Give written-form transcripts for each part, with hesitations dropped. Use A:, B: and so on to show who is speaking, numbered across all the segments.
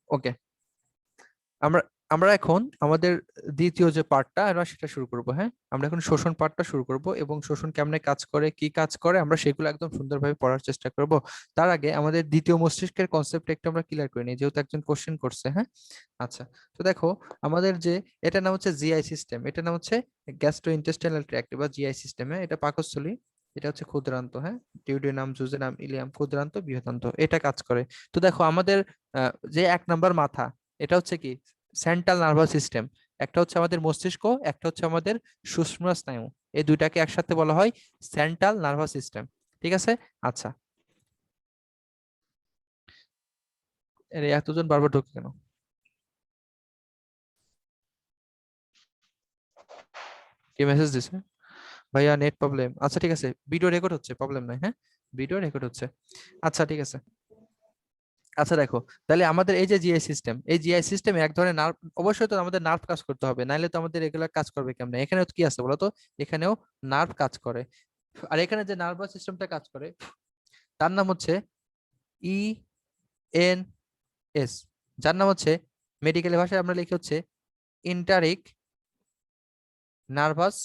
A: ওকে, আমরা আমরা এখন আমাদের দ্বিতীয় যে পার্টটা আমরা সেটা শুরু করব। হ্যাঁ, আমরা এখন শোষণ পার্টটা শুরু করব এবং শোষণ কেমনে কাজ করে, কি কাজ করে, আমরা সেগুলো একদম সুন্দরভাবে পড়ার চেষ্টা করব। তার আগে আমাদের দ্বিতীয় মস্তিষ্কের কনসেপ্ট একটু আমরা ক্লিয়ার করে নিই, যেহেতু একজন কোশ্চেন করছে। হ্যাঁ, আচ্ছা, তো দেখো আমাদের যে এটার নাম হচ্ছে জিআই সিস্টেম, এটার নাম হচ্ছে গ্যাস্ট্রো ইন্টেস্টাইনাল ট্র্যাক্ট বা জিআই সিস্টেম। হ্যাঁ, এটা পাকস্থলী, এটা হচ্ছে ক্ষুদ্রান্ত। হ্যাঁ, ডিউডেনাম, জুজেনাম, ইলিয়াম, ক্ষুদ্রান্ত, বৃহদান্ত, এটা কাজ করে। তো দেখো আমাদের যে 1 নম্বর মাথা, এটা হচ্ছে কি সেন্ট্রাল নার্ভাস সিস্টেম। একটা হচ্ছে আমাদের মস্তিষ্ক, একটা হচ্ছে আমাদের সুষুম্না স্নায়ু। এই দুইটাকে একসাথে বলা হয় সেন্ট্রাল নার্ভাস সিস্টেম। ঠিক আছে, আচ্ছা। এর এতজন বারবার ঢুকে কেন? কে মেসেজ দিছে? ভাইয়া নেট প্রবলেম। আচ্ছা ঠিক আছে, ভিডিও রেকর্ড হচ্ছে, প্রবলেম নাই। হ্যাঁ, ভিডিও রেকর্ড হচ্ছে। আচ্ছা ঠিক আছে। আচ্ছা দেখো, তাহলে আমাদের এই যে জিআই সিস্টেম, এই জিআই সিস্টেমে এক ধরনের নার্ভ, অবশ্যই তো আমাদের নার্ভ কাজ করতে হবে, নাইলে তো আমাদের রেগুলার কাজ করবে কেমনে? এখানেও কি আছে বলো তো, এখানেও নার্ভ কাজ করে। আর এখানে যে নার্ভাস সিস্টেমটা কাজ করে তার নাম হচ্ছে ই এন এস, যার নাম হচ্ছে মেডিকেল ভাষায় আমরা লিখি হচ্ছে ইন্টারিক নার্ভাস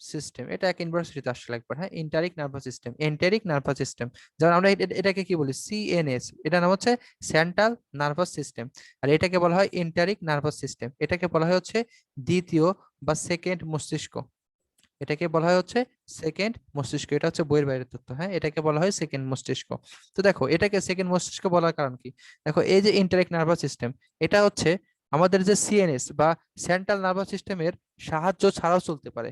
A: সিস্টেম। এটা এক ইউনিভার্সিটিতে আসলে একবার। হ্যাঁ, enteric nervous system, enteric nervous system. যেমন আমরা এটাকে কি বলি, সিএনএস, এটা নাম হচ্ছে সেন্ট্রাল নার্ভাস সিস্টেম। আর এটাকে বলা হয় ইন্টারিক নার্ভাস সিস্টেম, এটাকে বলা হয় হচ্ছে দ্বিতীয় বা সেকেন্ড মস্তিষ্ক। এটাকে বলা হয় হচ্ছে সেকেন্ড মস্তিষ্ক, এটা হচ্ছে বইয়ের বাইরের তথ্য। হ্যাঁ, এটাকে বলা হয় সেকেন্ড মস্তিষ্ক। তো দেখো এটাকে সেকেন্ড মস্তিষ্ক বলার কারণ কি? দেখো এই যে ইন্টারেক্ট নার্ভাস সিস্টেম, এটা হচ্ছে আমাদের যে সিএনএস বা সেন্ট্রাল নার্ভাস সিস্টেমের সাহায্য ছাড়াও চলতে পারে।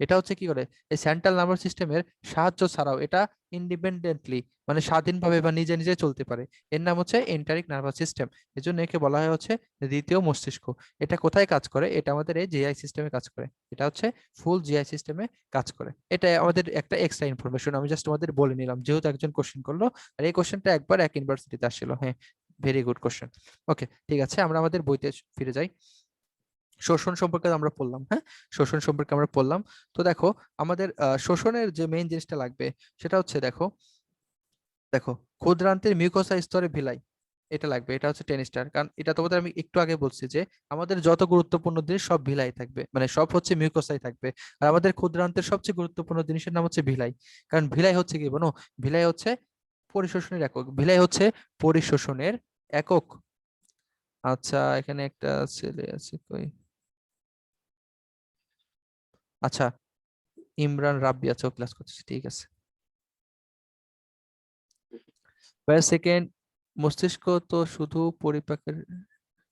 A: এটা হচ্ছে কি করে, এই সেন্ট্রাল নার্ভাস সিস্টেমের সাহায্য ছাড়াও এটা ইন্ডিপেন্ডেন্টলি, মানে স্বাধীনভাবে বা নিজে নিজে চলতে পারে। এর নাম হচ্ছে ইন্টারিক নার্ভাস সিস্টেম। এজন্য একে বলা হয় হচ্ছে দ্বিতীয় মস্তিষ্ক। এটা কোথায় কাজ করে? এটা আমাদের এই জিআই সিস্টেমে কাজ করে। এটা হচ্ছে ফুল জিআই সিস্টেমে কাজ করে। এটা আমাদের একটা এক্সট্রা ইনফরমেশন, আমি জাস্ট তোমাদের বলে নিলাম, যেহেতু একজন কোশ্চেন করলো। আর এই কোশ্চেনটা একবার এক ইউনিভার্সিটিতে আসছিল। হ্যাঁ, ভেরি গুড কোশ্চেন। ওকে ঠিক আছে, আমরা আমাদের বইতে ফিরে যাই। শোষণ সম্পর্কে আমরা পড়লাম। হ্যাঁ, শোষণ সম্পর্কে আমরা পড়লাম। তো দেখো আমাদের শোষণের যে মেইন জিনিসটা লাগবে সেটা হচ্ছে, দেখো দেখো ক্ষুদ্রান্তের মিউকোসা স্তরে ভিলাই, এটা লাগবে। এটা হচ্ছে 10 স্টার, কারণ এটা তোমাদের আমি একটু আগে বলছি যে আমাদের যত গুরুত্বপূর্ণ জিনিস সব ভিলাই থাকবে, মানে সব হচ্ছে মিউকোসাই থাকবে। আর আমাদের ক্ষুদ্রান্তের সবচেয়ে গুরুত্বপূর্ণ জিনিসের নাম হচ্ছে ভিলাই। কারণ ভিলাই হচ্ছে কি বলো, ভিলাই হচ্ছে পরিশোষণের একক, ভিলাই হচ্ছে পরিশোষণের একক। আচ্ছা, এখানে একটা ছেলে আছে কই? আচ্ছা, ইমরান রাব্বি, আচ্ছা ও ক্লাস করতেছে, ঠিক আছে। সেকেন্ড মস্তিষ্ক তো শুধু পরিপাকের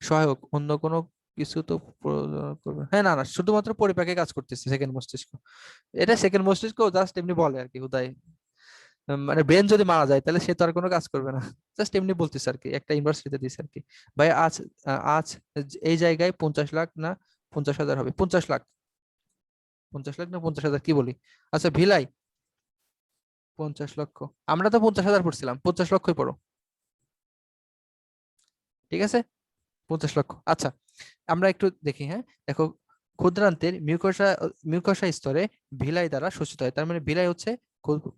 A: সহায়ক, অন্য কোনো কিছু তো প্রয়োজন করবে? হ্যাঁ, না না, শুধুমাত্র পরিপাকে কাজ করতেছে সেকেন্ড মস্তিষ্ক। এটা সেকেন্ড মস্তিষ্ক জাস্ট এমনি বলে আর কি, হুদাই। মানে ব্রেন যদি মারা যায় তাহলে সে তো আর কোনো কাজ করবে না, জাস্ট এমনি বলতেছে আর কি, একটা ইউনিভার্সিটিতে দিছে আর কি। ভাই আজ আজ এই জায়গায় 50 লাখ না 50,000 হবে? 50 লাখ, 50 লাখ না 50,000 কি বলি? আচ্ছা ভিলাই 50 লক্ষ, আমরা তো 50,000 পড়ছিলাম, 50 লক্ষই পড়ো। ঠিক আছে, 50 লক্ষ। আচ্ছা, আমরা একটু দেখি। হ্যাঁ, দেখো ক্ষুদ্রান্তের মিউকোসা মিউকোসা স্তরে ভিলাই দ্বারা শোষিত হয়। তার মানে ভিলাই হচ্ছে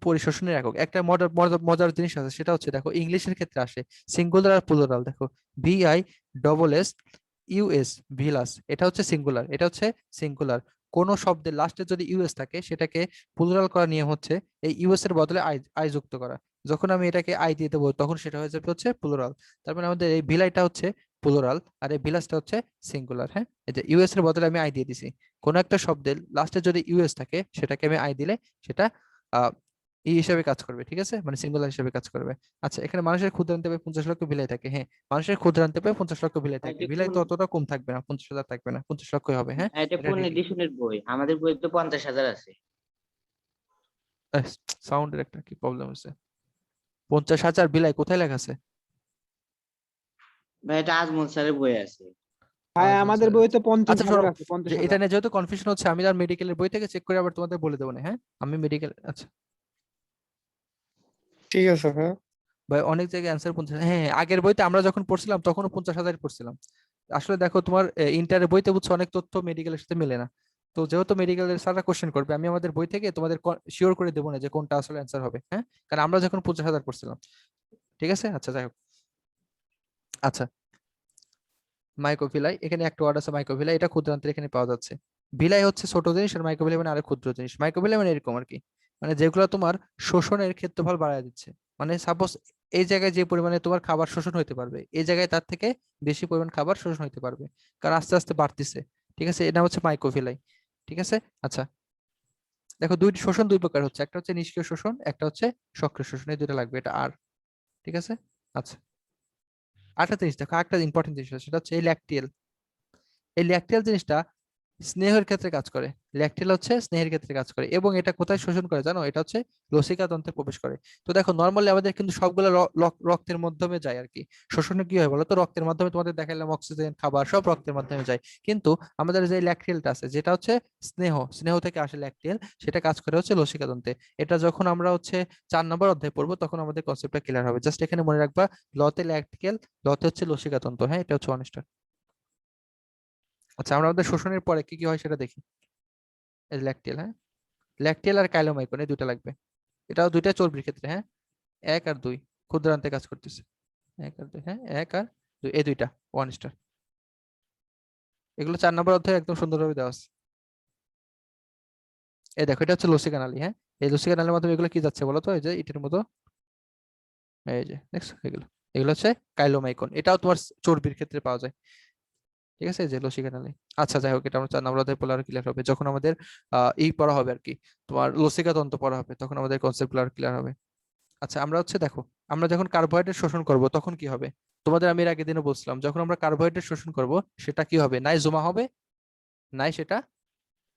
A: পরিশোষণের একক। একটা মজার মজার মজার জিনিস আছে, সেটা হচ্ছে দেখো ইংলিশের ক্ষেত্রে আসে সিঙ্গুলার আর প্লুরাল। দেখো VISS ভিলাস, এটা হচ্ছে সিঙ্গুলার, এটা হচ্ছে সিঙ্গুলার। কোন শব্দের লাস্টে যদি ইউএস থাকে সেটাকে প্লুরাল করা নিয়ম হচ্ছে এই ইউএস এর বদলে আই আই যুক্ত করা। যখন আমি এটাকে আই দিয়ে দেবো তখন সেটা হয়ে যাবে হচ্ছে প্লুরাল। তার মানে আমাদের এই ভিলাইটা হচ্ছে প্লুরাল আর এই ভিলাসটা হচ্ছে সিঙ্গুলার। হ্যাঁ, এই যে ইউএস এর বদলে আমি আই দিয়ে দিছি। কোন একটা শব্দের লাস্টে যদি ইউএস থাকে সেটাকে আমি আই দিলে সেটা আহ ই হিসেবে কাজ করবে। ঠিক আছে, মানে সিঙ্গুলার হিসেবে কাজ করবে। আচ্ছা, এখানে মানুষের ক্ষুদ্রান্তে প্রায় 50 লক্ষ ভিলাই থাকে। হ্যাঁ, মানুষের ক্ষুদ্রান্তে প্রায় 50 লক্ষ ভিলাই থাকে,
B: এটা
A: ভিলাই
B: কোন
A: তো অতটা কম থাকবে না, 50,000 থাকবে না, 50 লক্ষই হবে। হ্যাঁ,
B: এটা
A: এটা
B: কোন
A: ঠিকই।
B: এডিশনের বই? আমাদের বই তো 50,000 আছে।
A: সাউন্ডের একটা কি প্রবলেম হচ্ছে? 50,000 বিলাই কোথায় লেখা আছে?
B: ভাই এটা আজমল স্যারের বই আছে।
C: ভাই
A: আজমল
C: আমাদের
A: স্যার,
C: বইতে
A: আচ্ছা
C: 50,000
A: শোনো,
C: আছে,
A: যে
C: 50,000।
A: এটা নিয়ে যেহেতু কনফিউশন হচ্ছে আমি আর মেডিকেলের বই থেকে চেক করে আবার তোমাদের বলে দেবো না। হ্যাঁ, আমি মেডিকেল, আচ্ছা
C: ঠিক আছে ভাই।
A: ভাই অনেক জায়গায় অ্যান্সার 50। হ্যাঁ হ্যাঁ, আগের বইতে আমরা যখন পড়ছিলাম তখনও 50,000 পড়ছিলাম। আসলে দেখো তোমার ইন্টারের বইতে বুঝছো অনেক তথ্য মেডিকেলের সাথে মেলে না। তো যেহেতু মেডিকেলের স্যাররা কোশ্চেন করবে, আমি আমাদের বই থেকে তোমাদের শিওর করে দেবো না যে কোনটা আসলে অ্যান্সার হবে। হ্যাঁ, কারণ আমরা যখন 50,000 পড়ছিলাম। ঠিক আছে, আচ্ছা যাই হোক। আচ্ছা, মাইক্রোভিলাই, এখানে একটা ওয়ার্ড আছে মাইক্রোভিলাই, এটা ক্ষুদ্রান্তের এখানে পাওয়া যাচ্ছে। ভিলাই হচ্ছে ছোট জিনিস, আর মাইক্রোভিলাই মানে আরো ক্ষুদ্র জিনিস। মাইক্রোভিলাই মানে এরকম আর কি, মানে যেগুলো তোমার শোষণের ক্ষেত্রফল বাড়ায় দিচ্ছে। মানে সাপোজ এই জায়গায় যে পরিমাণে তোমার খাবার শোষণ হইতে পারবে, এই জায়গায় তার থেকে বেশি পরিমাণ খাবার শোষণ হইতে পারবে, কারণ আস্তে আস্তে বাড়তিছে। ঠিক আছে, এটা হচ্ছে মাইক্রোভিলাই। ঠিক আছে। আচ্ছা, দেখো দুইটি শোষণ দুই প্রকার হচ্ছে, একটা হচ্ছে নিষ্ক্রিয় শোষণ, একটা হচ্ছে সক্রিয় শোষণ, এই দুটো লাগবে, এটা আর। ঠিক আছে। আচ্ছা, আরেকটা জিনিস দেখো, একটা ইম্পর্টেন্ট জিনিস আছে, সেটা হচ্ছে এই ল্যাকটিয়াল। এই ল্যাকটিয়াল জিনিসটা স্নেহের ক্ষেত্রে কাজ করে। ল্যাকটিয়াল হচ্ছে স্নেহের ক্ষেত্রে কাজ করে, এবং এটা কোথায় শোষণ করে জানো? এটা হচ্ছে লসিকা তন্ত্রে প্রবেশ করে। তো দেখো নর্মালি আমাদের কিন্তু সবগুলো রক্তের মাধ্যমে যায় আর কি। শোষণে কি হয় বলো তো? রক্তের মাধ্যমে, তোমাদের দেখাইলাম অক্সিজেন, খাবার সব রক্তের মাধ্যমে যায়। কিন্তু আমাদের যে ল্যাকটিয়ালটা আছে, যেটা হচ্ছে স্নেহ, স্নেহ থেকে আসে ল্যাকটিয়াল, সেটা কাজ করে হচ্ছে লসিকা তন্ত্রে। এটা যখন আমরা হচ্ছে 4 নম্বর অধ্যায় পড়বো, তখন আমাদের কনসেপ্টটা ক্লিয়ার হবে। জাস্ট এখানে মনে রাখবা, লতে ল্যাকটিয়াল, লতে হচ্ছে লসিকা তন্ত্র। হ্যাঁ, এটা হচ্ছে অনিষ্ট। আচ্ছা, আমরা আমাদের শোষণের পরে কি কি হয় সেটা দেখি। ল্যাকটিয়াল, হ্যাঁ, ল্যাকটিয়াল আর কাইলোমাইকন, এই দুইটা লাগবে। এটাও দুইটা চর্বির ক্ষেত্রে, হ্যাঁ, 1 আর 2 ক্ষুদ্রান্তে কাজ করতেছে। 1 আর 2, হ্যাঁ, 1 আর 2, এই দুইটা ওয়ান স্টার। এগুলো 4 নম্বর অধ্যায়ে একদম সুন্দরভাবে দেওয়া আছে। এই দেখো, এটা হচ্ছে লসিকা নালী। হ্যাঁ, এই লসিকা নালীর মাধ্যমে এগুলো কি যাচ্ছে বলো তো? এই যে ইটের মতো, এই যে দেখছো এগুলো, এগুলো হচ্ছে কাইলোমাইকন। এটাও তোমার চর্বির ক্ষেত্রে পাওয়া যায়। ঠিক আছে, এই যে লসিকা নালী। আচ্ছা, যাই হোক, এটা আমরা 4 নম্বর অধ্যায়ে পড়লে আরো ক্লিয়ার হবে, যখন আমাদের এই পড়া হবে আর কি, তোমার লসিকা তন্ত্র পড়া হবে, তখন আমাদের কনসেপ্ট গুলো ক্লিয়ার হবে। আচ্ছা, আমরা হচ্ছে দেখো, আমরা যখন কার্বোহাইড্রেট শোষণ করব তখন কি হবে? তোমাদের আমি এর আগের দিনে বলছিলাম, যখন আমরা কার্বোহাইড্রেট শোষণ করব, সেটা কি হবে? নাই জমা হবে, নাই সেটা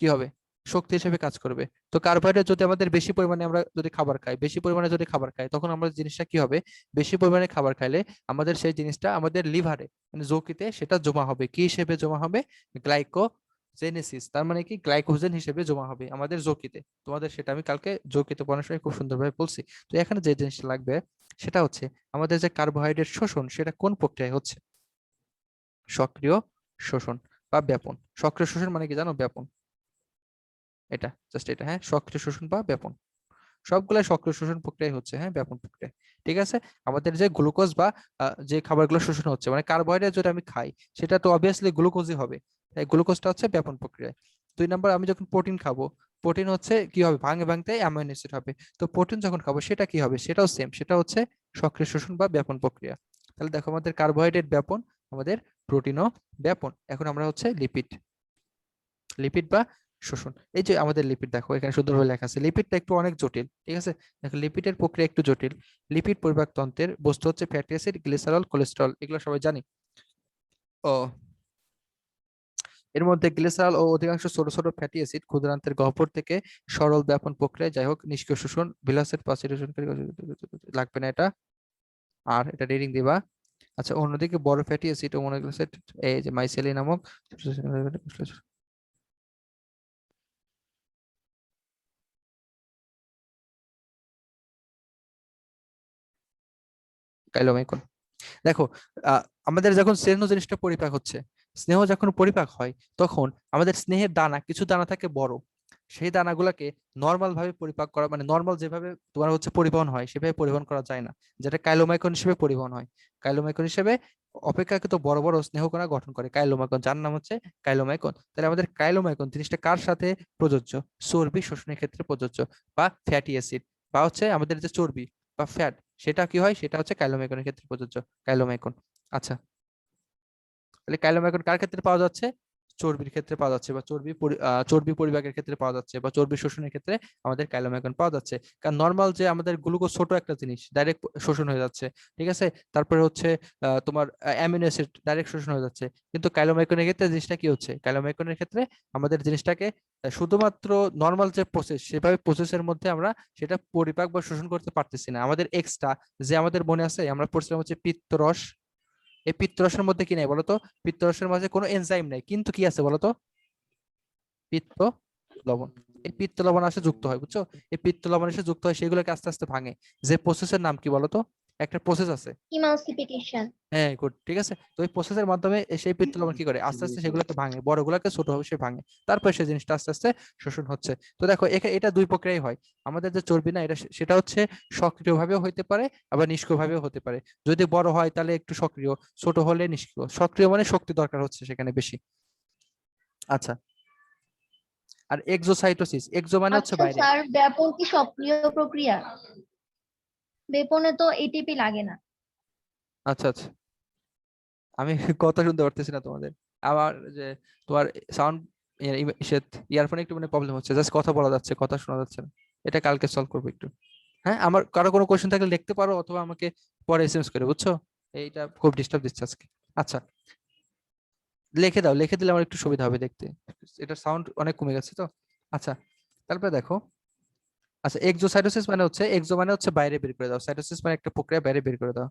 A: কি হবে? শক্তি হিসেবে কাজ করবে। তো কার্বোহাইড্রেট যদি আমাদের বেশি পরিমাণে, আমরা যদি খাবার খাই, বেশি পরিমাণে যদি খাবার খাই, তখন আমাদের জিনিসটা কি হবে? বেশি পরিমাণে খাবার খাইলে আমাদের সেই জিনিসটা আমাদের লিভারে, মানে যকৃতে সেটা জমা হবে। কি হিসেবে জমা হবে? গ্লাইকোজেনেসিস, তার মানে কি, গ্লাইকোজেন হিসেবে জমা হবে আমাদের যকৃতে। তোমাদের সেটা আমি কালকে যকৃতে পড়ানোর সময় খুব সুন্দরভাবে বলছি। তো এখানে যে জিনিসটা লাগবে, সেটা হচ্ছে আমাদের যে কার্বোহাইড্রেট শোষণ, সেটা কোন প্রক্রিয়ায় হচ্ছে? সক্রিয় শোষণ বা ব্যাপন। সক্রিয় শোষণ মানে কি জানো? ব্যাপন। এটা জাস্ট এটা, হ্যাঁ, সক্রিয় শোষণ বা ব্যাপন। সবগুলাই সক্রিয় শোষণ প্রক্রিয়া হচ্ছে, হ্যাঁ, ব্যাপন প্রক্রিয়া। ঠিক আছে। আমাদের যে গ্লুকোজ বা যে খাবারগুলো শোষণ হচ্ছে, মানে কার্বোহাইড্রেট যদি আমি খাই, সেটা তো অবভিয়াসলি গ্লুকোজই হবে। তাই গ্লুকোজটা হচ্ছে ব্যাপন প্রক্রিয়া। 2 নম্বর, আমি যখন প্রোটিন খাবো, প্রোটিন হচ্ছে কি হবে? ভাঙে ভাঙতে অ্যামাইনো অ্যাসিড হবে। তো প্রোটিন যখন খাবো, সেটা কি হবে? সেটাও সেম, সেটা হচ্ছে সক্রিয় শোষণ বা ব্যাপন প্রক্রিয়া। তাহলে দেখো, আমাদের কার্বোহাইড্রেট ব্যাপন, আমাদের প্রোটিনও ব্যাপন। এখন আমরা হচ্ছে লিপিড, লিপিড বা শোষণ। এই যে আমাদের লিপিড, দেখো এখানে সুন্দরভাবে লেখা আছে। লিপিডটা একটু অনেক জটিল। ঠিক আছে, দেখো লিপিডের প্রক্রিয়া একটু জটিল। লিপিড পরিপাক তন্ত্রের বস্তু হচ্ছে ফ্যাটি অ্যাসিড, গ্লিসারল, কোলেস্টেরল, এগুলো সবাই জানি। ও, এর মধ্যে গ্লিসারল ও অধিকাংশ ছোট ছোট ফ্যাটি অ্যাসিড ক্ষুদ্রান্তের গহ্বর থেকে সরল ব্যাপন প্রক্রিয়ায়, যাই হোক, নিষ্ক্রিয় শোষণ, বিলাসের পাচিশনকারী লাগবে না এটা, আর এটা রিডিং দিবা। আচ্ছা, অন্যদিকে বড় ফ্যাটি অ্যাসিড ও অ্যামিনো অ্যাসিড, এই যে মাইসেলি নামক কাইলোমাইকন। দেখো, আমাদের যখন স্নেহ জিনিসটা পরিপাক হচ্ছে, স্নেহ যখন পরিপাক হয়, তখন আমাদের স্নেহের দানা, কিছু দানা থাকে বড়, সেই দানাগুলোকে নর্মাল ভাবে পরিপাক করা, মানে নর্মাল যেভাবে তোমার হচ্ছে পরিবহন হয়, সেভাবে পরিবহন করা যায় না, যেটা কাইলোমাইকন হিসেবে পরিবহন হয়। কাইলোমাইকন হিসেবে অপেক্ষাকৃত বড় বড় স্নেহকণা গঠন করে কাইলোমাইকন, যার নাম হচ্ছে কাইলোমাইকন। তাহলে আমাদের কাইলোমাইকন জিনিসটা কার সাথে প্রযোজ্য? চর্বি শোষণের ক্ষেত্রে প্রযোজ্য, বা ফ্যাটি অ্যাসিড, বা হচ্ছে আমাদের যে চর্বি বা ফ্যাট, সেটা কি হয়? সেটা হচ্ছে কাইলোমাইকনের ক্ষেত্রে প্রযোজ্য, কাইলোমাইকন। আচ্ছা, তাহলে কাইলোমাইকন কার ক্ষেত্রে পাওয়া যাচ্ছে? চর্বির ক্ষেত্রে পাওয়া যাচ্ছে, বা চর্বি পরিপাকের ক্ষেত্রে পাওয়া যাচ্ছে, বা চর্বি শোষণের ক্ষেত্রে আমাদের কাইলোমাইকন পাওয়া যাচ্ছে। কারণ নর্মাল যে আমাদের গ্লুকোজ ছোট একটা জিনিস, ডাইরেক্ট শোষণ হয়ে যাচ্ছে। ঠিক আছে, তারপরে হচ্ছে তোমার অ্যামিনো অ্যাসিড ডাইরেক্ট শোষণ হয়ে যাচ্ছে। কিন্তু কাইলোমাইকনের ক্ষেত্রে জিনিসটা কি হচ্ছে? কাইলোমাইকনের ক্ষেত্রে আমাদের জিনিসটাকে শুধুমাত্র নর্মাল যে প্রসেস, সেভাবে প্রসেসের মধ্যে আমরা সেটা পরিপাক বা শোষণ করতে পারতেছি না। আমাদের এক্সট্রা, যে আমাদের মনে আছে আমরা পড়ছিলাম হচ্ছে পিত্তরস, এই পিত্তরসের মধ্যে কি নাই বলতো? পিত্তরসের মাঝে কোনো এনজাইম নাই, কিন্তু কি আছে বলতো? পিত্ত লবণ। এই পিত্ত লবণ আসে যুক্ত হয়, বুঝছো? এই পিত্ত লবণ এসে যুক্ত হয়, সেগুলোকে আস্তে আস্তে ভাঙে। যে প্রসেসের নাম কি বলতো? একটা প্রসেস আছে।
C: ইমানসিফিকেশন।
A: হ্যাঁ, গুড, ঠিক আছে। তো ওই প্রসেসের মাধ্যমে সেই পিত্ত লবণ কি করে আস্তে আস্তে সেগুলোকে ভাঙে, বড়গুলোকে ছোট হবে সে ভাঙে, তারপর সেই জিনিসটা আস্তে আস্তে শোষণ হচ্ছে। তো দেখো এখানে এটা দুই প্রক্রিয়াই হয়। আমাদের যে চর্বি না এটা সেটা হচ্ছে সক্রিয়ভাবেও হতে পারে আবার নিষ্ক্রিয়ভাবেও হতে পারে। যদি বড় হয় তাহলে একটু সক্রিয়, ছোট হলে নিষ্ক্রিয়। সক্রিয় মানে শক্তি দরকার হচ্ছে সেখানে বেশি। আচ্ছা, আর এক্সোসাইটোসিস, এক্সো মানে হচ্ছে
C: আচ্ছা
A: বাইরে।
C: স্যার, ব্যাপন কি সক্রিয় প্রক্রিয়া? বেপনে তো এটিপি লাগে না।
A: আচ্ছা আচ্ছা, আমি কথা শুনতে পারতেছি না তোমাদের। আবার যে তোমার সাউন্ড ইয়ারফোনে একটু মানে প্রবলেম হচ্ছে, জাস্ট কথা বলা যাচ্ছে, কথা শোনা যাচ্ছে না। এটা কালকে সলভ করবো একটু। হ্যাঁ, আমার কারো কোনো কোশ্চেন থাকলে লিখতে পারো অথবা আমাকে পরে এসএমএস করে, বুঝছো? এইটা খুব ডিস্টার্ব দিচ্ছে আজকে। আচ্ছা, লিখে দাও, লিখে দিলে আমার একটু সুবিধা হবে দেখতে। এটা সাউন্ড অনেক কমে গেছে তো। আচ্ছা, তারপরে দেখো। আচ্ছা, এক্সোসাইটোসিস মানে হচ্ছে, এক্সো মানে হচ্ছে বাইরে বের করে দাও, সাইটোসিস মানে একটা প্রক্রিয়া বাইরে বের করে দাও,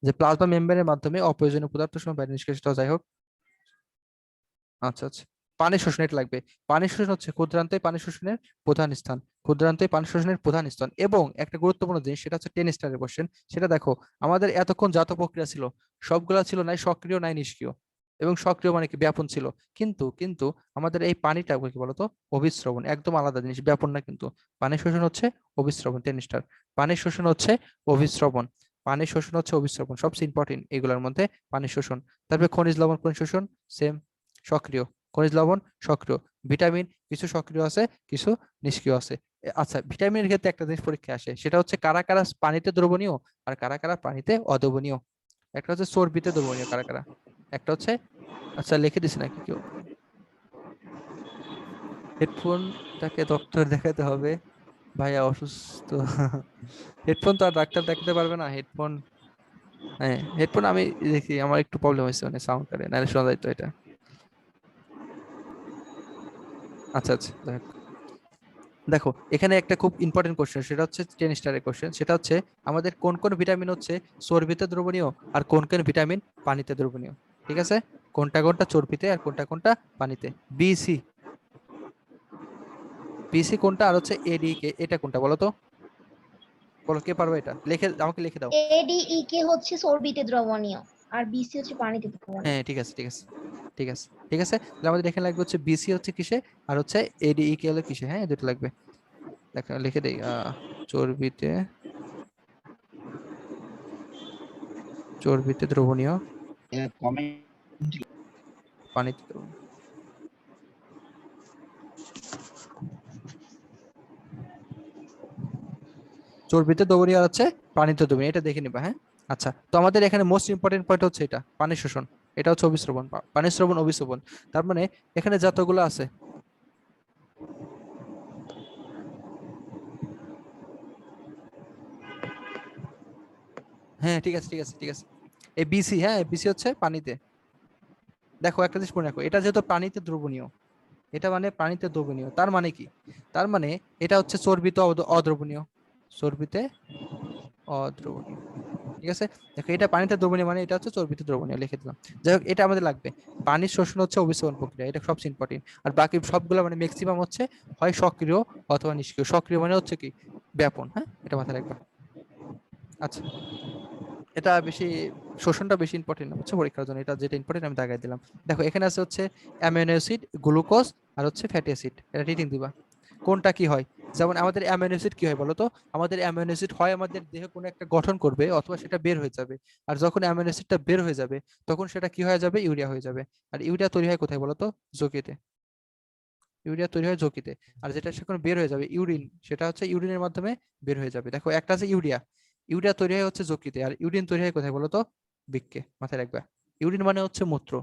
A: যে প্লাজমা মেমব্রেনের মাধ্যমে অপ্রয়োজনীয় পদার্থ সময় বাইরে নিষ্কাশিত হয়, যাই হোক। আচ্ছা আচ্ছা, পানি শোষণ এটা লাগবে। পানি শোষণ হচ্ছে ক্ষুদ্রান্তে পানি শোষণের প্রধান স্থান, ক্ষুদ্রান্তে পানি শোষণের প্রধান স্থান। এবং একটা গুরুত্বপূর্ণ জিনিস, সেটা হচ্ছে 10 স্টারের কোশ্চেন, সেটা দেখো। আমাদের এতক্ষণ যত প্রক্রিয়া ছিল সবগুলা ছিল নাই সক্রিয় নাই নিষ্ক্রিয়, এবং সক্রিয় মানে কি ব্যাপন ছিল। কিন্তু কিন্তু আমাদের এই পানিটা কি বলতো, অভিস্রবণ, একদম আলাদা জিনিস, ব্যাপন না কিন্তু। পানি শোষণ হচ্ছে অভিস্রবণ, 10 স্টার। পানি শোষণ হচ্ছে অভিস্রবণ, পানি শোষণ হচ্ছে অভিস্রবণ, সবচেয়ে ইম্পর্টেন্ট এগুলোর মধ্যে পানি শোষণ। তারপরে খনিজ লবণ কোন শোষণ, সেম, সক্রিয়। খনিজ লবণ সক্রিয়। ভিটামিন কিছু সক্রিয় আছে, কিছু নিষ্ক্রিয় আছে। আচ্ছা, ভিটামিনের ক্ষেত্রে একটা জিনিস পরীক্ষা আসে, সেটা হচ্ছে কারা কারা পানিতে দ্রবণীয় আর কারা কারা পানিতে অদ্রবণীয়। একটা হচ্ছে চর্বিতে দ্রবণীয় কারা কারা, একটা হচ্ছে, আচ্ছা লিখে দিছি নাকি কেউ? হেডফোনটাকে ডক্টর দেখাতে হবে, ভাইয়া অসুস্থ। হেডফোন তো আর ডাক্তার দেখাতে পারবে না, হেডফোন। হ্যাঁ, হেডফোন আমি দেখি আমার একটু প্রবলেম হয়েছে মানে সাউন্ড কাটে, নাহলে শোনা যায় তো এটা। আচ্ছা আচ্ছা, যাই হোক। দেখো এখানে একটা খুব ইম্পর্টেন্ট কোশ্চেন, সেটা হচ্ছে 10 স্টারের কোশ্চেন, সেটা হচ্ছে আমাদের কোন কোন ভিটামিন হচ্ছে চর্বিতে দ্রবণীয় আর কোন কোন ভিটামিন পানিতে দ্রবণীয়। ঠিক আছে, কোনটা কোনটা চর্বিতে আর কোনটা কোনটা পানিতে। বিসি, বিসি কোনটা, আর হচ্ছে এডি কে এটা কোনটা বলো তো? বলো, কে পারবে এটা? লিখে আমাকে লিখে দাও।
C: এডিই হচ্ছে চর্বিতে দ্রবণীয়, আর বিসি হচ্ছে পানিতে দ্রবণীয়।
A: হ্যাঁ ঠিক আছে ঠিক আছে ঠিক আছে ঠিক আছে, তাহলে আমাদের এখানে লাগবে হচ্ছে বিসি হচ্ছে কিসে, আর হচ্ছে এডিই কে হলো কিসে। হ্যাঁ, দুটো লাগবে। দেখো লিখে দেই, চর্বিতে, চর্বিতে দ্রবণীয়, পানিতে দ্রবণীয়। চর্বিতে দ্রবণীয় আর হচ্ছে পানিতে দ্রবণীয়, এটা দেখে নিবা। হ্যাঁ, আচ্ছা, তো আমাদের এখানে মোস্ট ইম্পর্টেন্ট পয়েন্ট হচ্ছে এটা পানি শোষণ, এটা হচ্ছে অভিস্রবণ, পানি শ্রবণ অভিস্রবণ। তার মানে এখানে যতগুলো আছে, হ্যাঁ ঠিক আছে ঠিক আছে ঠিক আছে, এই বিসি, হ্যাঁ বিসি হচ্ছে পানিতে। দেখো একটা জিনিস মনে রাখো, এটা যেহেতু পানিতে দ্রবণীয়, এটা মানে পানিতে দ্রবণীয়, তার মানে কি, তার মানে এটা হচ্ছে চর্বিতে অদ্রবণীয়, চর্বিতে অদ্রবণীয়। ঠিক আছে, দেখো এটা পানিতে দ্রবণীয় মানে এটা হচ্ছে চর্বিতে দ্রবণীয়, লিখে দিলাম। যাই হোক, এটা আমাদের লাগবে। পানির শোষণ হচ্ছে অভিসরণ প্রক্রিয়া, এটা সবচেয়ে ইম্পর্টেন্ট। আর বাকি সবগুলো মানে ম্যাক্সিমাম হচ্ছে হয় সক্রিয় অথবা নিষ্ক্রিয়। সক্রিয় মানে হচ্ছে কি ব্যাপন, হ্যাঁ এটা মাথায় রাখবা। আচ্ছা, এটা বেশি, শোষণটা বেশি ইম্পর্টেন্ট না হচ্ছে পরীক্ষার জন্য, এটা যেটা ইম্পর্টেন্ট আমি দাগাই দিলাম। দেখো এখানে আছে হচ্ছে অ্যামিনো অ্যাসিড, গ্লুকোজ আর হচ্ছে ফ্যাটি অ্যাসিড, এটা রিডিং দিবা কোনটা কি হয়। যেমন আমাদের অ্যামিনো অ্যাসিড কি হয় বলো তো? আমাদের অ্যামিনো অ্যাসিড হয় আমাদের দেহে কোনো একটা গঠন করবে অথবা সেটা বের হয়ে যাবে। আর যখন অ্যামিনো অ্যাসিডটা বের হয়ে যাবে তখন সেটা কি হয়ে যাবে, ইউরিয়া হয়ে যাবে। আর ইউরিয়া তৈরি হয় কোথায় বলো তো? যকৃতে। ইউরিয়া তৈরি হয় যকৃতে। আর যেটা সেখানে বের হয়ে যাবে ইউরিন, সেটা হচ্ছে ইউরিনের মাধ্যমে বের হয়ে যাবে। দেখো একটা আছে ইউরিয়া, ইউরিয়া তৈরি হয় হচ্ছে যকৃতে, আর ইউরিন তৈরি হয় কোথায় বলো তো? বৃক্কে, মাথায় রাখবা। ইউরিন মানে হচ্ছে মূত্র,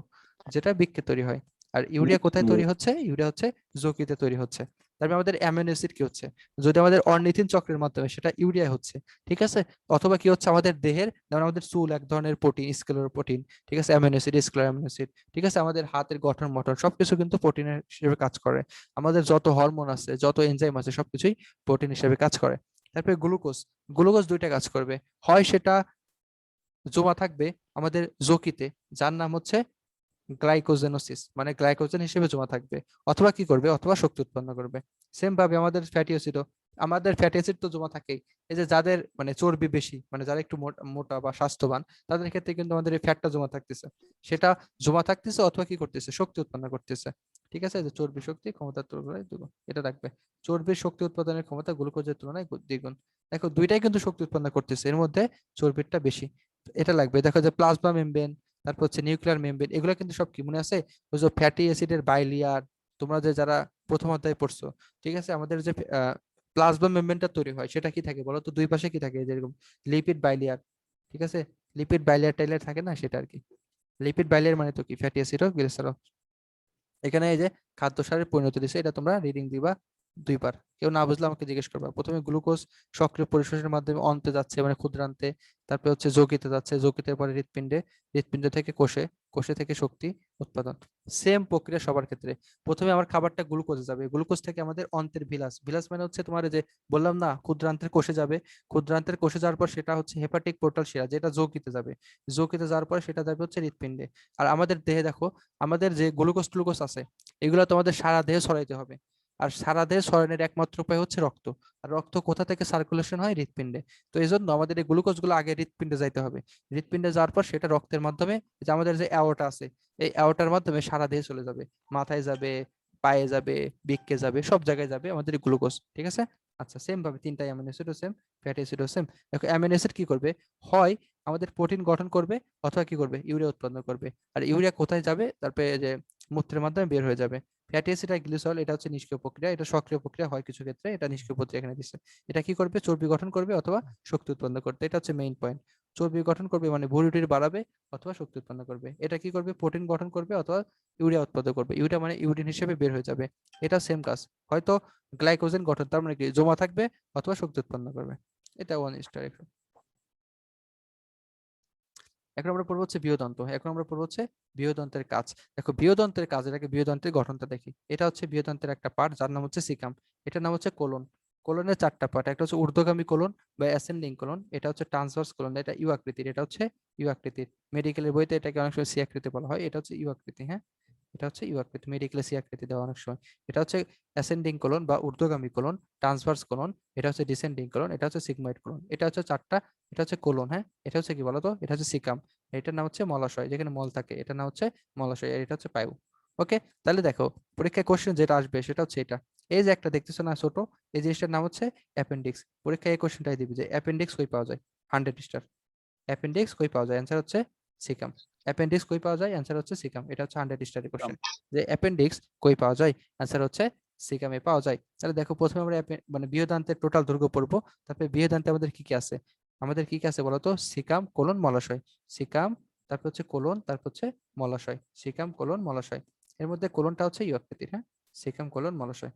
A: যেটা বৃক্কে তৈরি হয়। আর ইউরিয়া কোথায় তৈরি হচ্ছে? ইউরিয়া হচ্ছে যকৃতে তৈরি হচ্ছে। তারপরে আমাদের অ্যামিনো অ্যাসিড কি হচ্ছে, যদি আমাদের অর্নিথিন চক্রের মাধ্যমে, সেটা ইউরিয়া হচ্ছে। ঠিক আছে, অথবা কি হচ্ছে আমাদের দেহের, যেমন আমাদের চুল এক ধরনের প্রোটিন, স্কেলার প্রোটিন। ঠিক আছে, amino acid, scalar amino acid. ঠিক আছে, আমাদের হাতের গঠন মঠন সবকিছু কিন্তু প্রোটিনের হিসেবে কাজ করে। আমাদের যত হরমোন আছে, যত এনজাইম আছে, সবকিছুই প্রোটিন হিসেবে কাজ করে। তারপরে গ্লুকোজ, গ্লুকোজ দুইটা কাজ করবে, হয় সেটা জমা থাকবে আমাদের যকৃতে, যার নাম হচ্ছে গ্লাইকোজেনোসিস, মানে গ্লাইকোজেন হিসেবে জমা থাকবে, অথবা কি করবে, অথবা শক্তি উৎপন্ন করবে। সেম ভাবে আমাদের ফ্যাটি অ্যাসিডও, আমাদের ফ্যাটি অ্যাসিড তো জমা থাকেই। এই যে যাদের মানে চর্বি বেশি, মানে যারা একটু মোটা বা স্বাস্থ্যবান, তাদের ক্ষেত্রে কিন্তু আমাদের এই ফ্যাটটা জমা থাকতেছে, সেটা জমা থাকতেছে অথবা কি করতেছে, শক্তি উৎপন্ন করতেছে। ঠিক আছে, যে চর্বি শক্তি ক্ষমতার তুলনায় দ্বিগুণ, এটা রাখবে। চর্বির শক্তি উৎপাদনের ক্ষমতা গ্লুকোজের তুলনায় দ্বিগুণ। দেখো দুইটাই কিন্তু শক্তি উৎপন্ন করতেছে, এর মধ্যে চর্বিরটা বেশি, এটা লাগবে। দেখো যে প্লাজমা মেমব্রেন, তারপর হচ্ছে নিউক্লিয়ার মেমব্রেন, এগুলো কিন্তু সব কি মনে আছে, ওই যে ফ্যাটি অ্যাসিডের বাইলিয়ার, তোমরা যে যারা প্রথম অধ্যায়ে পড়ছো, ঠিক আছে, আমাদের যে প্লাজমা মেমব্রেনটা তৈরি হয় সেটা কি থাকে বলো তো, দুই পাশে কি থাকে, যেরকম লিপিড বাইলিয়ার, ঠিক আছে, লিপিড বাইলিয়ার টাইলিয়ার থাকে না, সেটা আর কি। লিপিড বাইলিয়ার মানে তো কি, ফ্যাটি অ্যাসিড ও গ্লিসারল। এখানে এই যে খাদ্য সারের পরিণতি দিছে, এটা তোমরা রিডিং দিবা 2 বার। কেউ না বুঝলে আমাকে জিজ্ঞেস করবা। প্রথমে গ্লুকোজ সক্রিয় পরিশোষণের মাধ্যমে অন্তে যাচ্ছে, মানে ক্ষুদ্রান্তে, তারপরে হচ্ছে যকৃতে যাচ্ছে, যকৃতের পরে হৃৎপিণ্ডে, হৃৎপিণ্ড থেকে কোষে, কোষে থেকে শক্তি উৎপাদন। সেম প্রক্রিয়া সবার ক্ষেত্রে। প্রথমে আমার খাবারটা গ্লুকোজে যাবে, গ্লুকোজ থেকে আমাদের অন্তের ভিলাস, ভিলাস মানে হচ্ছে তোমার এই যে বললাম না, ক্ষুদ্রান্তের কোষে যাবে, ক্ষুদ্রান্তের কোষে যাওয়ার পর সেটা হচ্ছে হেপাটিক পোর্টাল শিরা, যেটা যকৃতে যাবে, যকৃতে যাওয়ার পর সেটা যাবে হচ্ছে হৃৎপিণ্ডে। আর আমাদের দেহে দেখো, আমাদের যে গ্লুকোজ টুলুকোজ আছে, এগুলো তোমাদের সারা দেহে ছড়াইতে হবে। আর সারা দেহে ছড়ানোর একমাত্র উপায় হচ্ছে রক্ত। আর রক্ত কোথা থেকে সার্কুলেশন হয়, হৃৎপিণ্ডে। তো এই জন্য আমাদের এই গ্লুকোজ গুলো আগে হৃৎপিণ্ডে যাইতে হবে, হৃৎপিণ্ডে যাওয়ার পর সেটা রক্তের মাধ্যমে, যে আমাদের যে অ্যাওর্টা আছে, এই অ্যাওর্টার মাধ্যমে সারা দেহে চলে যাবে, মাথায় যাবে, পায়ে যাবে, বৃক্কে যাবে, সব জায়গায় যাবে আমাদের এই গ্লুকোজ। ঠিক আছে। আচ্ছা, সেম ভাবে তিনটাই অ্যামিনো অ্যাসিডও সেম, ফ্যাটি অ্যাসিডও সেম। দেখো অ্যামিনো অ্যাসিড কি করবে, হয় আমাদের প্রোটিন গঠন করবে, অথবা কি করবে, ইউরিয়া উৎপন্ন করবে। আর ইউরিয়া কোথায় যাবে, তারপরে যে মূত্রের মাধ্যমে বের হয়ে যাবে। ফ্যাটি অ্যাসিড আর গ্লিসারল, এটা হচ্ছে নিষ্ক্রিয় প্রক্রিয়া, এটা সক্রিয় প্রক্রিয়া হয় কিছু ক্ষেত্রে, এটা নিষ্ক্রিয় প্রক্রিয়া এখানে দিচ্ছে। এটা কি করবে, চর্বি গঠন করবে অথবা শক্তি উৎপন্ন করবে, এটা হচ্ছে মেইন পয়েন্ট। চর্বি গঠন করবে মানে ভুঁড়িটির বাড়াবে অথবা শক্তি উৎপন্ন করবে। এটা কি করবে, প্রোটিন গঠন করবে অথবা ইউরিয়া উৎপন্ন করবে, ইউরিয়া মানে ইউরিন হিসেবে বের হয়ে যাবে। এটা সেম কাজ, হয়তো গ্লাইকোজেন গঠন, তার মানে কি জমা থাকবে অথবা শক্তি উৎপন্ন করবে। এটা 1 স্টার। এখন আমরা পড়বো হচ্ছে বৃহদন্ত, এখন আমরা পড়বো হচ্ছে বৃহদন্তের কাজ। দেখো বৃহদন্তের কাজ, এটাকে বৃহদন্তের গঠনটা দেখি। এটা হচ্ছে বৃহদন্তের একটা পার্ট, যার নাম হচ্ছে সিকাম। এটার নাম হচ্ছে কোলন। কোলনের 4টা পার্ট, একটা হচ্ছে ঊর্ধ্বগামী কোলন বা অ্যাসেন্ডিং কোলন, এটা হচ্ছে ট্রান্সভার্স কোলন, এটা ইউ আকৃতির, এটা হচ্ছে ইউ আকৃতির। মেডিকেলের বইতে এটাকে অনেক সময় সি আকৃতি বলা হয়, এটা হচ্ছে ইউ আকৃতি। হ্যাঁ, এটা হচ্ছে ইউ আকৃতি, মেডিকেলে সি আকৃতি দেওয়া অনেক সময়। এটা হচ্ছে অ্যাসেন্ডিং কোলন বা ঊর্ধ্বগামী কোলন, ট্রান্সভার্স কোলন, এটা হচ্ছে ডিসেন্ডিং কোলন, এটা হচ্ছে সিগময়েড কোলন। এটা হচ্ছে 4টা, এটা হচ্ছে কোলন। হ্যাঁ, এটা হচ্ছে কি বলতো, এটা হচ্ছে সিকাম। এটার নাম হচ্ছে মলাশয়, যেখানে মল থাকে, এটার নাম হচ্ছে মলাশয়, আর এটা হচ্ছে পায়ু। ওকে, তাহলে দেখো পরীক্ষায় কোশ্চেন যেটা আসবে সেটা হচ্ছে এটা। এই যে একটা দেখতেছো না ছোট, এই জিনিসটার নাম হচ্ছে অ্যাপেন্ডিক্স। পরীক্ষায় এই কোশ্চেনটাই দিবি যে অ্যাপেন্ডিক্স কই পাওয়া যায়, 100 স্টার। অ্যাপেন্ডিক্স কই পাওয়া যায়, অ্যান্সার হচ্ছে সিকাম। অ্যাপেন্ডিক্স কই পাওয়া যায়, অ্যান্সার হচ্ছে সিকাম। এটা হচ্ছে 100 স্টারের কোশ্চেন, যে অ্যাপেন্ডিক্স কই পাওয়া যায়, অ্যান্সার হচ্ছে সিকামে পাওয়া যায়। তাহলে দেখো প্রথমে আমরা মানে বৃহদান্তের টোটাল দৈর্ঘ্য পড়বো, তারপরে বৃহদান্তে আমাদের কি কি আছে, আমাদের কি কি আছে বলতো, সিকাম কোলন মলাশয়, সিকাম, তারপর হচ্ছে কোলন, তারপর হচ্ছে মলাশয়, সিকাম কোলন মলাশয়। এর মধ্যে কোলনটা হচ্ছে ইউ আকৃতির। হ্যাঁ, সিকাম কোলন মলাশয়।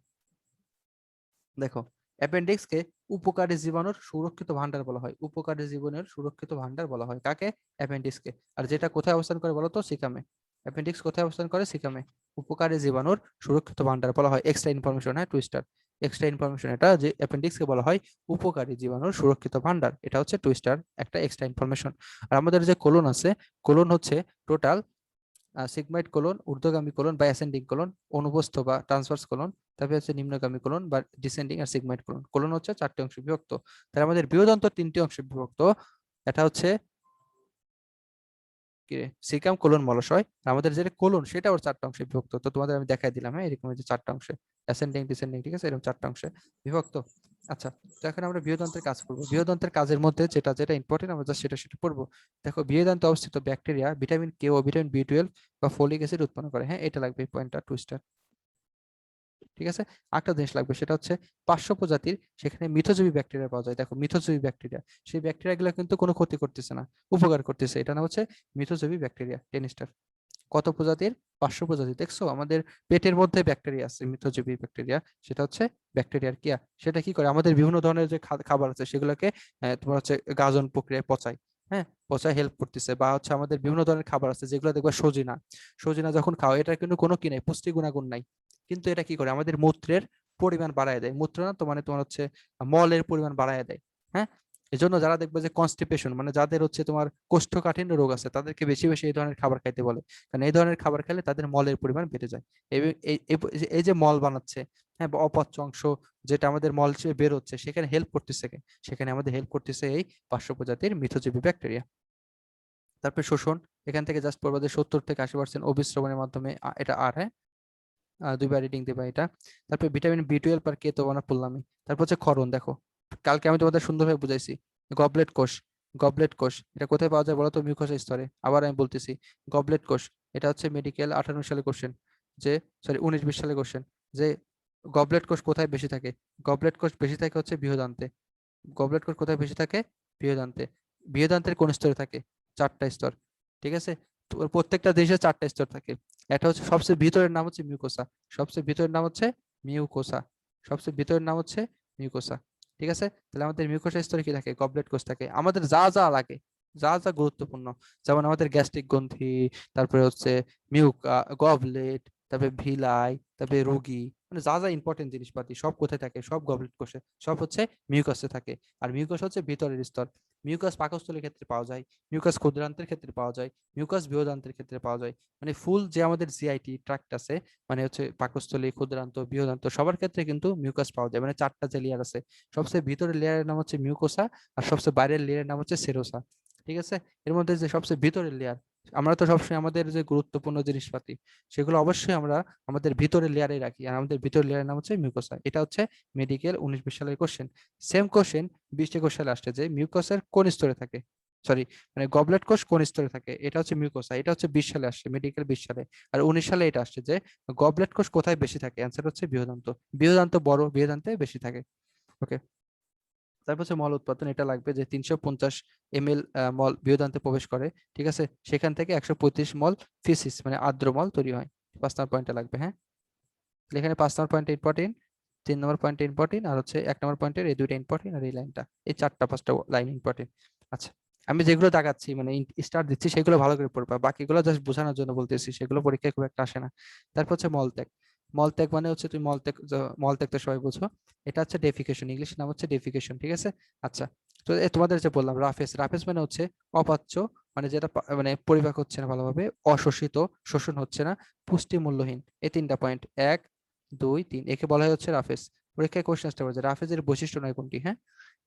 A: দেখো অ্যাপেন্ডিক্স কে উপকারী জীবাণুর সুরক্ষিত ভান্ডার বলা হয়, উপকারী জীবাণুর সুরক্ষিত ভান্ডার বলা হয় কাকে, অ্যাপেন্ডিক্স কে। আর যেটা কোথায় অবস্থান করে বলো তো, সিকামে। অ্যাপেন্ডিক্স কোথায় অবস্থান করে, সিকামে। উপকারী জীবাণুর সুরক্ষিত ভান্ডার বলা হয়, এক্সট্রা ইনফরমেশন। হ্যাঁ, 2 স্টার, এক্সট্রা ইনফরমেশন। এটা যে অ্যাপেন্ডিক্স কে বলা হয় উপকারী জীবাণুর সুরক্ষিত ভান্ডার, এটা হচ্ছে 2 স্টার, একটা এক্সট্রা ইনফরমেশন। আর আমাদের যে কোলন আছে, কোলন হচ্ছে টোটাল সিগময়েড কোলন, ঊর্ধ্বগামী কোলন বা অ্যাসেন্ডিং কোলন, অনুবস্থ বা ট্রান্সভার্স কোলন, তারপরে হচ্ছে নিম্নগামী কোলন বা ডিসেন্ডিং আর সিগময়েড কোলন। কোলন হচ্ছে 4টে অংশে বিভক্ত। তাহলে আমাদের বৃহদন্ত 3টে অংশে বিভক্ত। এটা হচ্ছে কি রে, সিকাম কোলন মলাশয়। আর আমাদের যেটা কোলন সেটা ওর 4টে অংশে বিভক্ত। তো তোমাদের আমি দেখাই দিলাম, হ্যাঁ, এরকম যে 4টে অংশে, অ্যাসেন্ডিং ডিসেন্ডিং, ঠিক আছে, এরকম 4টে অংশে বিভক্ত। আচ্ছা, তো এখন আমরা বৃহদন্তের কাজ করবো। বৃহদন্তের কাজের মধ্যে যেটা যেটা ইম্পর্টেন্ট আমরা just সেটা পড়বো। দেখো বৃহদন্তে অবস্থিত ব্যাকটেরিয়া ভিটামিন কে ও ভিটামিন বি 12 বা ফোলিক অ্যাসিড উৎপন্ন করে। হ্যাঁ, এটা লাগবে, এই পয়েন্টটা 2 স্টার। ঠিক আছে। একটা জিনিস লাগবে, সেটা হচ্ছে 500 প্রজাতির সেখানে মিথজীবী ব্যাকটেরিয়া পাওয়া যায়। দেখো মিথজীবী ব্যাকটেরিয়া, সেই ব্যাকটেরিয়া গুলো কিন্তু কোনো ক্ষতি করতেছে না, উপকার করতেছে, এটা নাম হচ্ছে মিথজীবী ব্যাকটেরিয়া, 10 স্টার। কত প্রজাতির, 500 প্রজাতি। দেখছো আমাদের পেটের মধ্যে ব্যাকটেরিয়া আছে, মিথজীবী ব্যাকটেরিয়া, সেটা হচ্ছে ব্যাকটেরিয়ার কিয়া। সেটা কি করে, আমাদের বিভিন্ন ধরনের যে খাবার আছে সেগুলোকে তোমার হচ্ছে গাজন প্রক্রিয়ায় পচায়। হ্যাঁ, পচায় হেল্প করতেছে। বা হচ্ছে আমাদের বিভিন্ন ধরনের খাবার আছে যেগুলো দেখবে সজিনা, সজিনা যখন খাও, এটার কিন্তু কোনো কি নাই, পুষ্টি গুণাগুণ নাই, কিন্তু এটা কি করে, আমাদের মূত্রের পরিমাণ বাড়ায় দেয়। মূত্র না তো, মানে তোমার হচ্ছে মলের পরিমাণ বাড়ায় দেয়। হ্যাঁ, এজন্য যারা দেখবে যে কনস্টিপেশন মানে যাদের হচ্ছে তোমার কোষ্ঠকাঠিন্য রোগ আছে তাদেরকে বেশি বেশি এই ধরনের খাবার খাইতে বলে, কারণ এই ধরনের খাবার খেলে তাদের মলের পরিমাণ বেড়ে যায়। এই এই- এই এই যে মল বানাচ্ছে, হ্যাঁ, বা অপচ্য অংশ যেটা আমাদের মল হিসেবে বের হচ্ছে সেখানে হেল্প করতেছে সেখানে আমাদের হেল্প করতেছে এই পার্শ্ব প্রজাতির মিথজীবী ব্যাকটেরিয়া। তারপরে শোষণ, এখান থেকে জাস্ট পড়বা যে 70 থেকে 80% অভিস্রবণের মাধ্যমে এটা আর, হ্যাঁ, দুইবার রিডিং দিবা এটা। তারপরে ভিটামিন বি 12 আর কে তো বানা পড়লামই। তারপর হচ্ছে ক্ষরণ, দেখো কালকে আমি তোমাদের সুন্দরভাবে বুঝাইছি। গবলেট কোষ, গবলেট কোষ এটা কোথায় পাওয়া যায় বলো তো? মিউকাসের স্তরে। আবার আমি বলতেছি, গবলেট কোষ এটা হচ্ছে মেডিকেল 58 সালে কোশ্চেন, যে সরি 19-20 সালে কোশ্চেন, যে গবলেট কোষ কোথায় বেশি থাকে? গবলেট কোষ বেশি থাকে হচ্ছে বৃহদান্তে। গবলেট কোষ কোথায় বেশি থাকে? বৃহদান্তে। বৃহদান্তের কোন স্তরে থাকে? 4টা স্তর, ঠিক আছে? তো ওর প্রত্যেকটা দেশে 4টা স্তর থাকে। একটা হচ্ছে সবচেয়ে ভিতরের নাম হচ্ছে মিউকোসা, সবচেয়ে ভিতরের নাম হচ্ছে মিউকোসা, সবচেয়ে ভিতরের নাম হচ্ছে মিউকোসা, ঠিক আছে? তাহলে আমাদের মিউকোসা স্তরে কি থাকে? গবলেট কোষ থাকে। আমাদের যা যা লাগে, যা যা গুরুত্বপূর্ণ, যেমন আমাদের গ্যাস্ট্রিক গ্রন্থি, তারপরে হচ্ছে মিউকা, গবলেট, তারপরে ভিলাই, তারপরে রোগী, মানে যা যা ইম্পর্টেন্ট জিনিসপাতি সব কোথায় থাকে? সব গবলেট কোষে, সব হচ্ছে মিউকাসে থাকে। আর মিউকাস হচ্ছে ভিতরের স্তর। মিউকাস পাকস্থলীর ক্ষেত্রে পাওয়া যায়, মিউকাস ক্ষুদ্রান্তের ক্ষেত্রে পাওয়া যায়, মিউকাস বৃহদান্তের ক্ষেত্রে পাওয়া যায়। মানে ফুল যে আমাদের জিআইটি ট্রাক্ট আছে, মানে হচ্ছে পাকস্থলী, ক্ষুদ্রান্ত, বৃহদান্ত সবার ক্ষেত্রে কিন্তু মিউকাস পাওয়া যায়। মানে 4টা যে লেয়ার আছে, সবচেয়ে ভিতরের লেয়ারের নাম হচ্ছে মিউকোসা, আর সবচেয়ে বাইরের লেয়ারের নাম হচ্ছে সেরোসা, ঠিক আছে? এর মধ্যে যে সবচেয়ে ভিতরের লেয়ার, আমরা তো সবসময় আমাদের যে গুরুত্বপূর্ণ জিনিসপাতি সেগুলো অবশ্যই আমরা আমাদের ভিতরের লেয়ারে রাখি, আর আমাদের ভিতরের লেয়ারের নাম হচ্ছে মিউকোসা। এটা হচ্ছে মেডিকেল 19-20 সালের কোশ্চেন। সেম কোশ্চেন 20-21 সালে আসছে, যে মিউকসের কোন স্তরে থাকে, সরি মানে গবলেট কোষ কোন স্তরে থাকে, এটা হচ্ছে মিউকোসা। এটা হচ্ছে 20 সালে আসছে, মেডিকেল 20 সালে। আর 19 সালে এটা আসছে যে গবলেট কোষ কোথায় বেশি থাকে, অ্যান্সার হচ্ছে বৃহদান্ত। বৃহদান্ত বড়, বৃহদান্তে বেশি থাকে। ওকে, তারপর হচ্ছে মল উৎপাদন, এটা লাগবে যে 350 ml মল বৃহদান্তে প্রবেশ করে, ঠিক আছে? সেখান থেকে 135 মল ফিসিস মানে আর্দ্র মল তৈরি হয়। 5 নম্বর পয়েন্টটা লাগবে, হ্যাঁ। তাহলে এখানে 5 নম্বর পয়েন্ট ইম্পর্টেন্ট, 3 নম্বর পয়েন্ট ইম্পর্টেন্ট, আর হচ্ছে 1 নম্বর পয়েন্টের এই দুইটা ইম্পর্টেন্ট, আর এই লাইনটা, এই 4টা 5টা লাইন ইম্পর্টেন্ট। আচ্ছা, আমি যেগুলো দাগাচ্ছি মানে স্টার দিচ্ছি সেগুলো ভালো করে পড়বা, বাকিগুলো জাস্ট বোঝানোর জন্য বলতেছি, সেগুলো পরীক্ষায় খুব একটা আসে না। তারপর হচ্ছে মলত্যাগ। মলত্যাগ মানে হচ্ছে তুমি মলত্যাগ, মলত্যাগ তো সবাই বুঝো, এটা হচ্ছে ডেফিকেশন, ইংলিশ নাম হচ্ছে ডেফিকেশন, ঠিক আছে? আচ্ছা, তো তোমাদের যে বললাম রাফেজ, রাফেজ মানে হচ্ছে অপাচ্য, মানে যেটা মানে পরিপাক হচ্ছে না ভালোভাবে, অশোষিত, শোষণ হচ্ছে না, পুষ্টি মূল্যহীন। এই 3টা পয়েন্ট, 1 2 3, একে বলা হয় হচ্ছে রাফেজ। পরীক্ষায় কোশ্চেন আসতে পারে যে রাফেজের বৈশিষ্ট্য নয় কোনটি, হ্যাঁ?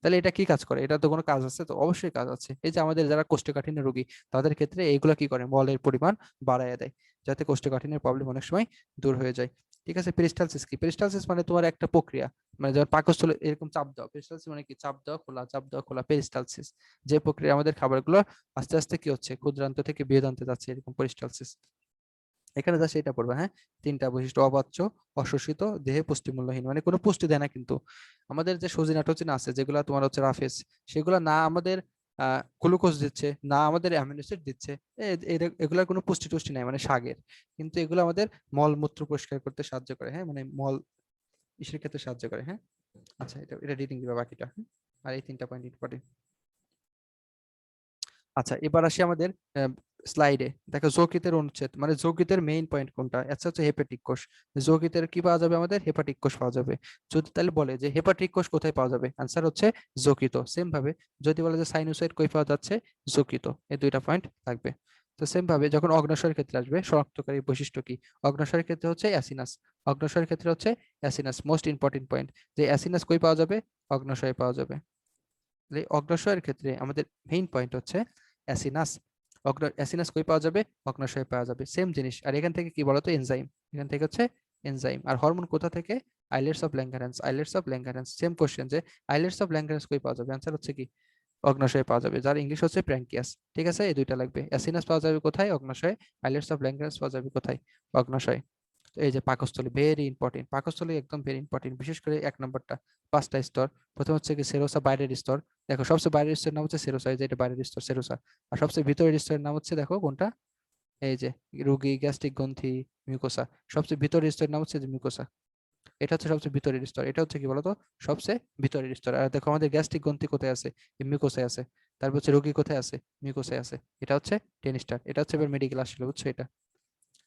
A: তাহলে এটা কি কাজ করে? এটা তো কোনো কাজ আছে? তো অবশ্যই কাজ আছে। এই যে আমাদের যারা কোষ্ঠকাঠিন্য রোগী তাদের ক্ষেত্রে এইগুলা কি করে? মলের পরিমাণ বাড়ায় দেয়, যাতে কোষ্ঠকাঠিন্যের প্রবলেম অনেক সময় দূর হয়ে যায়, ঠিক আছে? পেরিস্টালসিস কি? পেরিস্টালসিস মানে তোমার একটা প্রক্রিয়া, মানে যেমন পাকস্থলী এরকম চাপ দেওয়া। পেরিস্টালসিস মানে কি? চাপ দেওয়া খোলা, চাপ দেওয়া খোলা, পেরিস্টালসিস। যে প্রক্রিয়া আমাদের খাবারগুলো আস্তে আস্তে কি হচ্ছে? ক্ষুদ্রান্ত থেকে বৃহদান্তে যাচ্ছে, এরকম পেরিস্টালসিস। এখানে যা সেটা পড়বে, হ্যাঁ। 3টা বৈশিষ্ট্য: অবাচ্য, অশোষিত, দেহে পুষ্টিমূল্যহীন, মানে কোনো পুষ্টি দেয় না কিন্তু। আমাদের যে সজিনা টজিনা আছে যেগুলো তোমার হচ্ছে রাফেজ, সেগুলো না আমাদের গ্লুকোজ দিচ্ছে, না আমাদের অ্যামিনো অ্যাসিড দিচ্ছে, এগুলোর কোনো পুষ্টি টুষ্টি নাই, মানে শাকের। কিন্তু এগুলো আমাদের মলমূত্র পরিষ্কার করতে সাহায্য করে, হ্যাঁ, মানে মল ইসের ক্ষেত্রে সাহায্য করে, হ্যাঁ। আচ্ছা, এটা এটা রিডিং দিবা বাকিটা, হ্যাঁ? আর এই 3টা পয়েন্ট ইম্পর্টেন্ট। আচ্ছা, এবার আসি আমাদের স্লাইডে। দেখো যকৃতের অনুচ্ছেদ, মানে যকৃতের মেইন পয়েন্ট কোনটা? আচ্ছা, হচ্ছে হেপাটিক কোষ। যকৃতের কি পাওয়া যাবে? আমাদের হেপাটিক কোষ পাওয়া যাবে। যদি তাহলে বলে যে হেপাটিক কোষ কোথায় পাওয়া যাবে, আনসার হচ্ছে যকৃত। সেম ভাবে যদি বলে যে সাইনোসয়েড কই পাওয়া যাচ্ছে, যকৃত। এই 2টা পয়েন্ট থাকবে। তো সেম ভাবে যখন অগ্ন্যাশয়ের ক্ষেত্রে আসবে, শনাক্তকারী বৈশিষ্ট্য কি? অগ্ন্যাশয়ের ক্ষেত্রে হচ্ছে অ্যাসিনাস। অগ্ন্যাশয়ের ক্ষেত্রে হচ্ছে অ্যাসিনাস, মোস্ট ইম্পর্টেন্ট পয়েন্ট, যে অ্যাসিনাস কই পাওয়া যাবে? অগ্ন্যাশয়ে পাওয়া যাবে। তাহলে অগ্ন্যাশয়ের ক্ষেত্রে আমাদের মেইন পয়েন্ট হচ্ছে অ্যাসিনাস। অ্যাসিনাস কই পাওয়া যাবে? অগ্ন্যাশয়ে পাওয়া যাবে। সেম জিনিস। আর এখান থেকে কি বলতো? এনজাইম। এখান থেকে হচ্ছে এনজাইম। আর হরমোন কোথা থেকে? Islets of Langerhans. Islets of Langerhans. Same question, যে আইলেটস অফ ল্যাঙ্গারেন্স কই পাওয়া যাবে? অ্যান্সার হচ্ছে কি? অগ্ন্যাশয়ে পাওয়া যাবে, যার ইংলিশ হচ্ছে প্র্যাঙ্কিয়াস, ঠিক আছে? এই 2টা লাগবে। অ্যাসিনাস পাওয়া যাবে কোথায়? অগ্ন্যাশয়ে। আইলেটস অফ ল্যাঙ্গারেন্স পাওয়া যাবে কোথায়? অগ্ন্যাশয়ে। তো এই যে পাকস্থলী, ভেরি ইম্পর্টেন্ট। পাকস্থলী একদম ভেরি ইম্পর্টেন্ট, বিশেষ করে 1 নম্বরটা। 5টা স্তর। প্রথম হচ্ছে কি সেরোসা, বাইরের স্তর। দেখো সবচেয়ে বাইরের স্তরের নাম হচ্ছে সেরোসা, এই যে এটা বাইরের স্তর, সেরোসা। আর সবচেয়ে ভিতরের স্তরের নাম হচ্ছে, দেখো কোনটা? এই যে রোগী, গ্যাস্ট্রিক গ্রন্থি, মিউকোসা। সবচেয়ে ভিতরের স্তরের নাম হচ্ছে যে মিউকোসা। এটা হচ্ছে সবচেয়ে ভিতরের স্তর। এটা হচ্ছে কি বলতো? সবচেয়ে ভিতরের স্তর। আর দেখো আমাদের গ্যাস্ট্রিক গ্রন্থি কোথায় আছে? এই মিউকোসায় আছে। তারপর হচ্ছে রোগী কোথায় আছে? মিউকোসায় আছে। এটা হচ্ছে 10 স্টার। এটা হচ্ছে এবার মেডিকেল আসলে, বুঝছো? এটা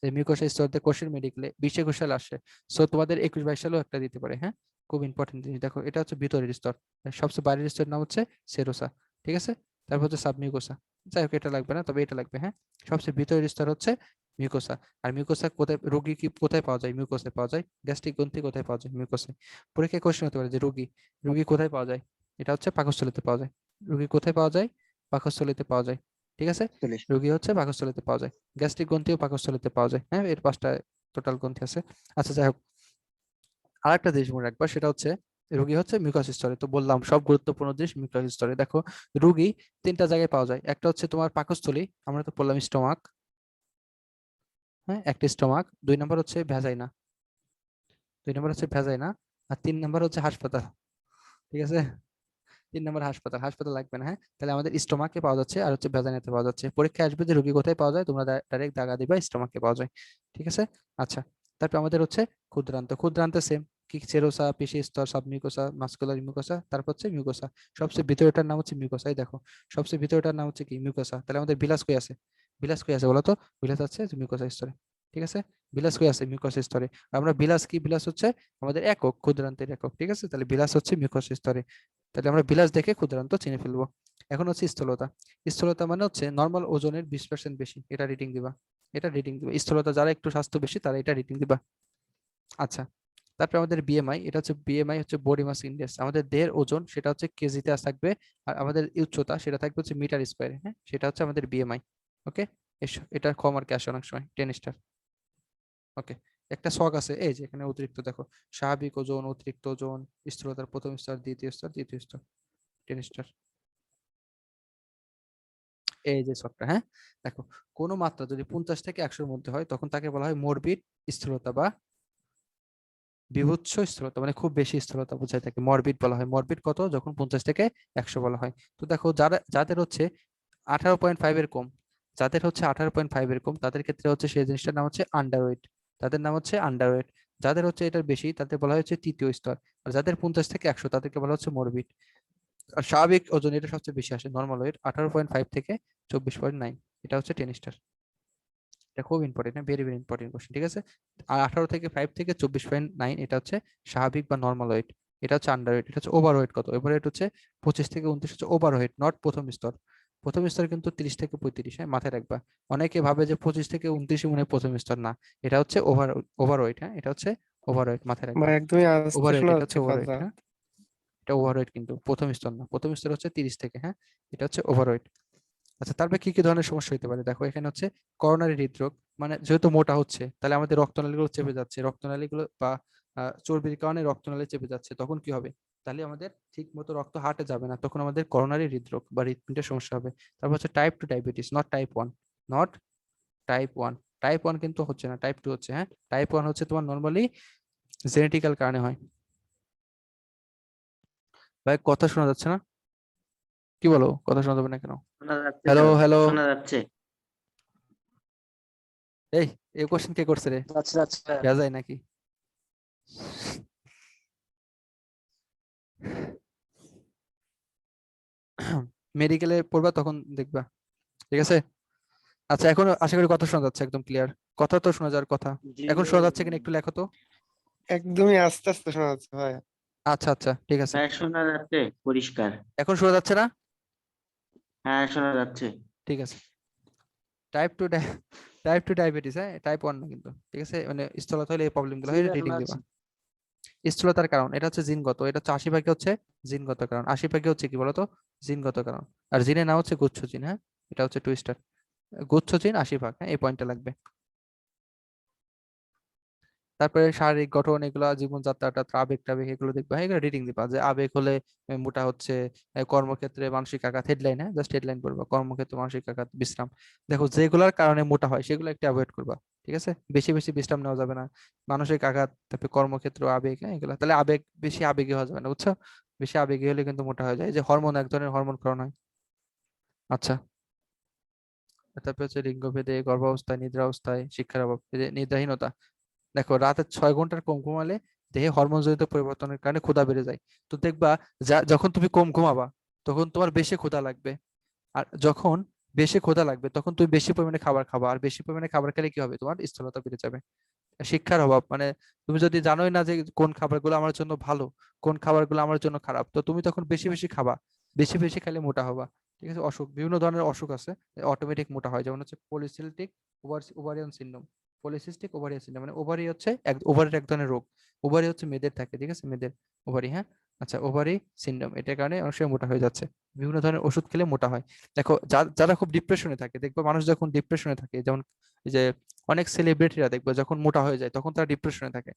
A: যে মিউকোসা স্তরতে কোষের মেডিকেলে 20-21 সালে আসে। সো তোমাদের 21-22 সালেও একটা দিতে পারে, হ্যাঁ। খুব ইম্পর্টেন্ট জিনিস। দেখো এটা হচ্ছে ভিতরের স্তর, আর সবচেয়ে বাইরের স্তরের নাম হচ্ছে সেরোসা, ঠিক আছে। তারপর হচ্ছে সাবমিউকোসা, যাই হোক এটা লাগবে না, তবে এটা লাগবে, হ্যাঁ। সবচেয়ে ভিতরের স্তর হচ্ছে মিউকোসা। আর মিউকোসা কোথায়, রোগী কি কোথায় পাওয়া যায়? মিউকোসায় পাওয়া যায়। গ্যাস্ট্রিক গ্রন্থি কোথায় পাওয়া যায়? মিউকোসায়। পরীক্ষায় কোশ্চেন হতে পারে যে রোগী, রোগী কোথায় পাওয়া যায়? এটা হচ্ছে পাকস্থলীতে পাওয়া যায়। রোগী কোথায় পাওয়া যায়? পাকস্থলীতে পাওয়া যায়, ঠিক আছে। রোগী হচ্ছে পাকস্থলীতে পাওয়া যায়। গ্যাস্ট্রিক গ্রন্থিও পাকস্থলীতে পাওয়া যায়, হ্যাঁ। এর 5টা টোটাল গ্রন্থি আছে। আচ্ছা যাই হোক, আরেকটা জিনিস মনে রাখবা, সেটা হচ্ছে রোগী হচ্ছে মিউকাস স্তরে। তো বললাম সব গুরুত্বপূর্ণ জিনিস মিউকাস স্তরে। দেখো রোগী 3টা জায়গায় পাওয়া যায়। একটা হচ্ছে তোমার পাকস্থলী, আমরা তো বললাম স্টোমাক, হ্যাঁ, একটা স্টোমাক। 2 নম্বর হচ্ছে ভ্যাজাইনা, 2 নম্বর হচ্ছে ভ্যাজাইনা। আর 3 নম্বর হচ্ছে হাসপাতাল, ঠিক আছে। 3 নম্বর হাসপাতাল, হাসপাতাল লাগবে না, হ্যাঁ। তাহলে আমাদের স্টোমাকে পাওয়া যাচ্ছে আর হচ্ছে ভ্যাজাইনাতে পাওয়া যাচ্ছে। পরীক্ষায় আসবে যে রোগী কোথায় পাওয়া যায়, তোমরা ডাইরেক্ট দাগা দিবা স্টোমাকে পাওয়া যায়, ঠিক আছে। আচ্ছা, তারপর আমাদের হচ্ছে ক্ষুদ্রান্ত। ক্ষুদ্রান্ত সেম, কি সেরোসা, পেশি স্তর, সাবমিউকোসা, মাস্কুলার মিউকোসা, তারপর হচ্ছে মিউকোসা। সবচেয়ে ভিতরেটার নাম হচ্ছে মিউকোসা। এই দেখো সবচেয়ে ভিতরেটার নাম হচ্ছে কি? মিউকোসা। তাহলে আমাদের বিলাস কই আছে? বিলাস কই আছে বলো তো? বিলাস আছে মিউকোসা স্তরে, ঠিক আছে। বিলাস কই আছে? মিউকোসা স্তরে। আর আমরা বিলাস কি? বিলাস হচ্ছে আমাদের একক, ক্ষুদ্রান্তের একক, ঠিক আছে। তাহলে বিলাস হচ্ছে মিউকোসা স্তরে। তাহলে আমরা বিলাস দেখে ক্ষুদ্রান্ত চিনে ফেলবো। এখন হচ্ছে স্থূলতা। স্থূলতা মানে হচ্ছে নর্মাল ওজনের 20% বেশি, এটা রিডিং দিবা, এটা রিডিং দিবা। স্থূলতা যারা একটু স্বাস্থ্য বেশি তারা এটা রিডিং দিবা। আচ্ছা, তারপরে আমাদের বিএমআই, এটা হচ্ছে বিএমআই হচ্ছে বডি মাস ইন্ডেক্স। আমাদের দেহের ওজন সেটা হচ্ছে কেজিতে থাকবে, আর আমাদের উচ্চতা সেটা থাকবে হচ্ছে মিটার স্কয়ারে, হ্যাঁ। সেটা হচ্ছে আমাদের বিএমআই, ওকে। এটা কম আর কি আসে অনেক সময় 10 স্টার, ওকে। একটা ছক আছে এই যে এখানে, অতিরিক্ত দেখো, স্বাভাবিক ওজন, অতিরিক্ত ওজন, স্থূলতার প্রথম স্তর, দ্বিতীয় স্তর, তৃতীয় স্তর, 10 স্টার, এই যে ছকটা, হ্যাঁ। দেখো কোনো মাত্রা যদি 50 থেকে 100-র মধ্যে হয় তখন তাকে বলা হয় মরবিড স্থূলতা বা বিভৎস স্থূলতা, মানে খুব বেশি স্থূলতা বোঝায় থাকে, মরবিড বলা হয়। মরবিড কত? যখন 50 থেকে 100 বলা হয়। তো দেখো যারা, যাদের হচ্ছে 18.5 এর কম, যাদের হচ্ছে 18.5 এর কম, তাদের ক্ষেত্রে হচ্ছে সেই জিনিসটার নাম হচ্ছে আন্ডারওয়েট, তাদের নাম হচ্ছে আন্ডারওয়েট। যাদের হচ্ছে এটার বেশি তাদের বলা হচ্ছে তৃতীয় স্তর। আর যাদের 50 থেকে 100 তাদেরকে বলা হচ্ছে মরবিড। আর স্বাভাবিক ওজন এটা সবচেয়ে বেশি আসে, নর্মাল ওয়েট 18.5 থেকে 24.9, এটা হচ্ছে 10 স্টার। এটা খুব important, very very important question, ঠিক আছে। আর 18 থেকে 5 থেকে 24.9 এটা হচ্ছে স্বাভাবিক বা নর্মাল ওয়েট। এটা হচ্ছে আন্ডার ওয়েট। এটা হচ্ছে ওভার ওয়েট। কত ওভার ওয়েট? হচ্ছে 25 থেকে 29 হচ্ছে ওভার ওয়েট, নট প্রথম স্তর। প্রথম স্তর কিন্তু 30 থেকে 35, হ্যাঁ, মাথায় রাখবা। অনেকে ভাবে যে 25 থেকে 29 মনে হয় প্রথম স্তর, না, এটা হচ্ছে ওভার ওভার ওয়েট, হ্যাঁ। এটা হচ্ছে ওভার ওয়েট, মাথায় রাখবা।
D: ভাই একদমই আস্তে
A: ওভার ওয়েট,
D: শোনা
A: এটা
D: যাচ্ছে
A: হচ্ছে ওভার ওয়েট,
D: কথা।
A: হ্যাঁ। এটা ওভার ওয়েট কিন্তু প্রথম স্তর না, প্রথম স্তর হচ্ছে 30 থেকে, হ্যাঁ। এটা হচ্ছে ওভার ওয়েট। আচ্ছা, তারপরে কি কি ধরনের সমস্যা হতে পারে? দেখো এখানে হচ্ছে করোনারি হৃদরোগ, মানে যেহেতু মোটা হচ্ছে তাহলে আমাদের রক্তনালীগুলো চেপে যাচ্ছে, রক্তনালীগুলো বা চর্বির কারণে রক্তনালী চেপে যাচ্ছে, তখন কি হবে? তাহলে আমাদের ঠিক মতো রক্ত হার্টে যাবে না, তখন আমাদের করোনারি হৃদরোগ বা হৃৎপিণ্ডের সমস্যা হবে। তারপর হচ্ছে type 2 diabetes, not type 1, not type 1। Type 1 কিন্তু হচ্ছে না, টাইপ 2 হচ্ছে, হ্যাঁ। টাইপ 1 হচ্ছে তোমার নর্মালি জেনেটিক্যাল কারণে হয়। ভাই কথা শোনা যাচ্ছে না? কি বলো, কথা শোনা যাবে না কেন?
B: শোনা যাচ্ছে
A: হ্যালো
B: তো,
A: হ্যালো,
B: শোনা যাচ্ছে।
A: এই এই কোশ্চেন কে করছে রে?
D: আচ্ছা আচ্ছা।
A: ভেজাই নাকি? মেডিকেলে পড়বা তখন দেখবা, ঠিক আছে। আচ্ছা, এখন আশা করি কথা শোনা যাচ্ছে একদম ক্লিয়ার। কথা তো শোনা যাওয়ার কথা।
B: জি
A: এখন শোনা যাচ্ছে কিনা একটু লেখো তো।
D: একদমই আস্তে আস্তে শোনা যাচ্ছে ভাই।
A: আচ্ছা আচ্ছা, ঠিক আছে।
B: হ্যাঁ, শোনা যাচ্ছে পরিষ্কার।
A: এখন শোনা যাচ্ছে না?
B: হ্যাঁ, শোনা যাচ্ছে।
A: ঠিক আছে। টাইপ টু টাইপ 2 ডায়াবেটিস, হ্যাঁ, টাইপ 1 না কিন্তু, ঠিক আছে। মানে স্থূলতা হলে এই প্রবলেম গুলো
D: জি
A: হয়,
D: ভাই
A: রিডিং
D: শোনা
A: দিবা।
D: যাচ্ছে।
A: স্থূলতার কারণ এটা হচ্ছে জিনগত, এটা হচ্ছে 80 ভাগে হচ্ছে জিনগত কারণ, 80 ভাগে হচ্ছে কি বলতো? জিনগত কারণ। আর জিনের নাম হচ্ছে গুচ্ছ জিন, হ্যাঁ। এটা হচ্ছে টুইস্টার, গুচ্ছ জিন 80 ভাগ, হ্যাঁ, এই পয়েন্টটা লাগবে। তারপরে শারীরিক গঠন, এগুলো জীবনযাত্রাটা, আবেগ টাবেগ এগুলো দেখবা, হ্যাঁ, এগুলো রিডিং দিবা। যে আবেগ হলে মোটা হচ্ছে, কর্মক্ষেত্রে মানসিক আঘাত, হেডলাইন, হ্যাঁ, জাস্ট হেডলাইন করবা, কর্মক্ষেত্রে মানসিক আঘাত, বিশ্রাম। দেখো যেগুলোর কারণে মোটা হয় সেগুলো একটু অ্যাভয়েড করবা, ঠিক আছে। বেশি বেশি বিশ্রাম নেওয়া যাবে না, মানসিক আঘাত, তারপরে কর্মক্ষেত্র, আবেগ, হ্যাঁ, এগুলো। তাহলে আবেগ, বেশি আবেগী হওয়া যাবে না, বুঝছো। বেশি আবেগী হলে কিন্তু মোটা হয়ে যায়, এই যে হরমোন, এক ধরনের হরমোন কারণ হয়। আচ্ছা, তারপরে হচ্ছে লিঙ্গভেদে, গর্ভাবস্থায়, নিদ্রাবস্থায়, শিক্ষার অভাব, এই যে নিদ্রাহীনতা। দেখো রাতে 6 ঘন্টার কম ঘুমালে দেহে হরমোনজনিত পরিবর্তনের কারণে ক্ষুধা বেড়ে যায়। তো দেখবা যখন তুমি কম ঘুমাবা তখন তোমার বেশি ক্ষুধা লাগবে। আর যখন বেশি ক্ষুধা লাগবে তখন তুমি বেশি পরিমাণে খাবার খাবা, আর বেশি পরিমাণে খাবার খেলে কি হবে? তোমার স্থূলতা বেড়ে যাবে। শিক্ষার অভাব, মানে তুমি যদি জানোই না যে কোন খাবারগুলো আমার জন্য ভালো, কোন খাবারগুলো আমার জন্য খারাপ, তো তুমি তখন বেশি বেশি খাবা, বেশি বেশি খেলে মোটা হবা। ঠিক আছে, অসুখ, বিভিন্ন ধরনের অসুখ আছে, অটোমেটিক মোটা হয়, যেমন হচ্ছে polycystic ovarian syndrome. Polycystic ovarian syndrome মানে ওভারি হচ্ছে ওভারির এক ধরনের রোগ। ওভারি হচ্ছে মেয়েদের থাকে, ঠিক আছে, মেয়েদের ওভারি, হ্যাঁ। আচ্ছা, ওভারি সিনড্রোম, এটার কারণে অনেক সময় মোটা হয়ে যাচ্ছে, বিভিন্ন ধরনের ওষুধ খেলে মোটা হয়। দেখো, যারা খুব ডিপ্রেশনে থাকে, দেখবে মানুষ যখন ডিপ্রেশনে থাকে, যেমন এই যে অনেক সেলিব্রিটিরা দেখবে যখন মোটা হয়ে যায় তখন তারা ডিপ্রেশনে থাকে।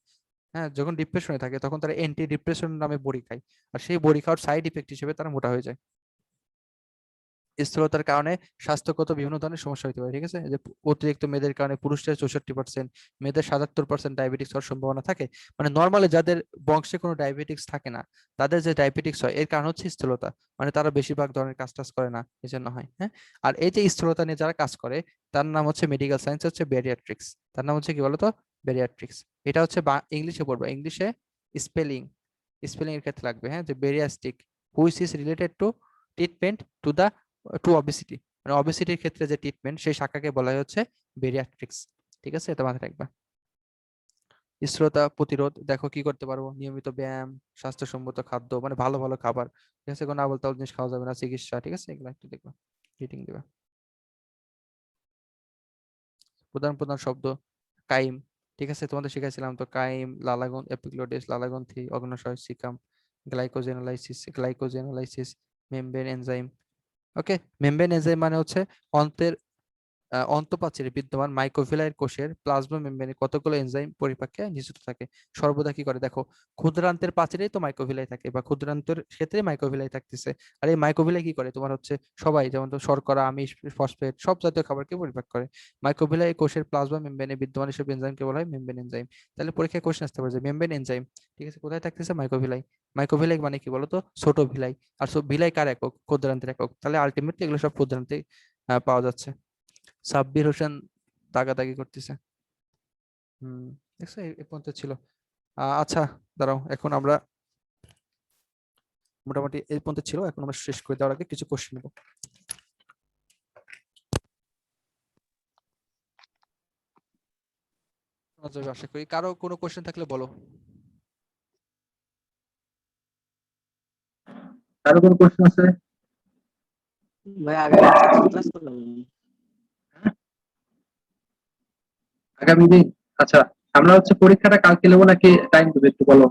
A: হ্যাঁ, যখন ডিপ্রেশনে থাকে তখন তারা অ্যান্টি ডিপ্রেশন নামে বড়ি খায়, আর সেই বড়ি খাওয়ার সাইড ইফেক্ট হিসেবে তারা মোটা হয়ে যায়। স্থূলতার কারণে স্বাস্থ্যগত বিভিন্ন ধরনের সমস্যা হতে পারে, ঠিক আছে, যে অতিরিক্ত মেদের কারণে পুরুষদের 64%, মেয়েদের 77% ডায়াবেটিস হওয়ার সম্ভাবনা থাকে। মানে নর্মালি যাদের বংশে কোনো ডায়াবেটিস থাকে না, তাদের যে ডায়াবেটিস হয় এর কারণ হচ্ছে স্থূলতা, মানে তারা বেশিরভাগ ধরনের কাজ টাজ করে না, এই জন্য হয়, হ্যাঁ। আর এই যে স্থূলতা নিয়ে যারা কাজ করে, তার নাম হচ্ছে মেডিকেল সায়েন্স হচ্ছে ব্যারিয়াট্রিক্স, তার নাম হচ্ছে কি বলতো, ব্যারিয়াট্রিক্স। এটা হচ্ছে ইংলিশে পড়বে, ইংলিশে স্পেলিং, স্পেলিং এর ক্ষেত্রে লাগবে, হ্যাঁ, যে bariatric which is related to treatment to the to obesity, মানে অবেসিটির ক্ষেত্রে যে ট্রিটমেন্ট সেই শাখাকে বলা হয় হচ্ছে বেরিয়াট্রিক্স। ঠিক আছে, এটা মাথায় রাখবা। স্থূলতা প্রতিরোধ, দেখো কি করতে পারবো, নিয়মিত ব্যায়াম, স্বাস্থ্যসম্মত খাদ্য, মানে ভালো ভালো খাবার, ঠিক আছে, কোনো আবল তাবল জিনিস খাওয়া যাবে না, চিকিৎসা, ঠিক আছে, এগুলো একটু দেখবা, রিডিং দিবা। প্রধান প্রধান শব্দ, কাইম, ঠিক আছে, তোমাদের শিখাইছিলাম তো, কাইম, লালাগন, এপিগ্লোটিস, লালাগ্রন্থি, অগ্ন্যাশয়, caecum, glycogenolysis, membrane enzyme. Okay, membrane enzyme মানে হচ্ছে অন্ত্রের অন্তঃপ্রাচীরে বিদ্যমান মাইক্রোভিলাই কোষের প্লাজমা মেমব্রেনে কতগুলো এনজাইম পরিপাকে নিযুক্ত থাকে। সর্বদা কি করে, দেখো, ক্ষুদ্রান্তের প্রাচীরেই তো মাইক্রোভিলাই থাকে, বা ক্ষুদ্রান্তের ক্ষেত্রে মাইক্রোভিলাই থাকতেছে। আর এই মাইক্রোভিলাই কি করে, তোমার হচ্ছে সবাই, যেমন তো শর্করা, আমিষ, ফসফেট, সব জাতীয় খাবারকে পরিপাক করে। মাইক্রোভিলাই কোষের প্লাজমা মেমব্রেনে বিদ্যমান এসব এনজাইমকে বলা হয় মেমব্রেন এনজাইম। তাহলে পরীক্ষায় কোশ্চেন আসতে পারে যে মেমব্রেন এনজাইম, ঠিক আছে, কোথায় থাকতেছে, মাইক্রোভিলাই। মাইক্রোভিলাই মানে কি বলতো, ছোট ভিলাই। আর সব ভিলাই কার একক, ক্ষুদ্রান্তের একক, তাহলে আলটিমেটলি এগুলো সব ক্ষুদ্রান্তে পাওয়া যাচ্ছে। সাব্বির হোসেন দাগাদাগি করতেছে। হম, দেখছো, এই পর্যন্ত ছিল। আচ্ছা, দাঁড়াও, এখন আমরা মোটামুটি এই পর্যন্ত ছিল, এখন আমরা শেষ করে দেওয়ার আগে কিছু কোশ্চেন নেব। আশা করি কারো কোনো কোশ্চেন থাকলে বলো।
E: কারো কোনো কোশ্চেন আছে?
B: ভাই আগামী ক্লাস করলাম।
E: আগামী দিন? আচ্ছা, আমরা হচ্ছে পরীক্ষাটা কালকে নেবো নাকি টাইম দেবে একটু বলো।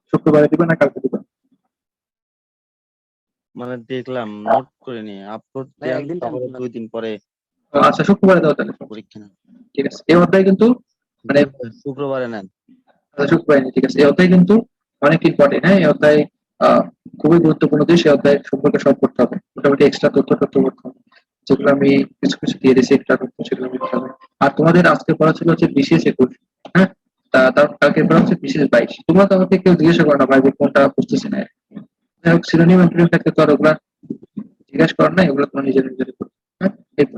E: শুক্রবারে দিবে না কালকে দিবে?
B: মানে দেখলাম, নোট করে নিয়ে আপলোড
F: ভাই
B: দেন,
F: একদিন
B: তারপরে 2 দিন পরে
E: আচ্ছা, শুক্রবারে দাও তাহলে।
B: পরীক্ষা নেন।
E: ঠিক আছে, এই অধ্যায় কিন্তু মানে
B: শুক্রবারে নেন।
E: শুক্রবারে নেই, ঠিক আছে। এই অধ্যায় কিন্তু অনেক ইম্পর্টেন্ট, হ্যাঁ, এই অধ্যায় খুবই গুরুত্বপূর্ণ জিনিস। এই অধ্যায় সম্পর্কে সব করতে হবে, মোটামুটি এক্সট্রা তথ্য করতে হবে, যেগুলো আমি কিছু কিছু দিয়ে দিয়েছি এক্সট্রা তথ্য, সেগুলো দিতে হবে। আর তোমাদের আজকে পড়া ছিল হচ্ছে বিশেষ 21, হ্যাঁ, তার কালকে পড়া হচ্ছে বিশেষ 22। তোমরা তো আমাকে কেউ জিজ্ঞাসা করো না ভাই যে কোনটা বুঝতেছি না। সিনোনিম অ্যান্টোনিম থাকলে তো আর ওগুলা জিজ্ঞাসা করার নাই, ওগুলো তোমরা নিজের নিজের করো। হ্যাঁ,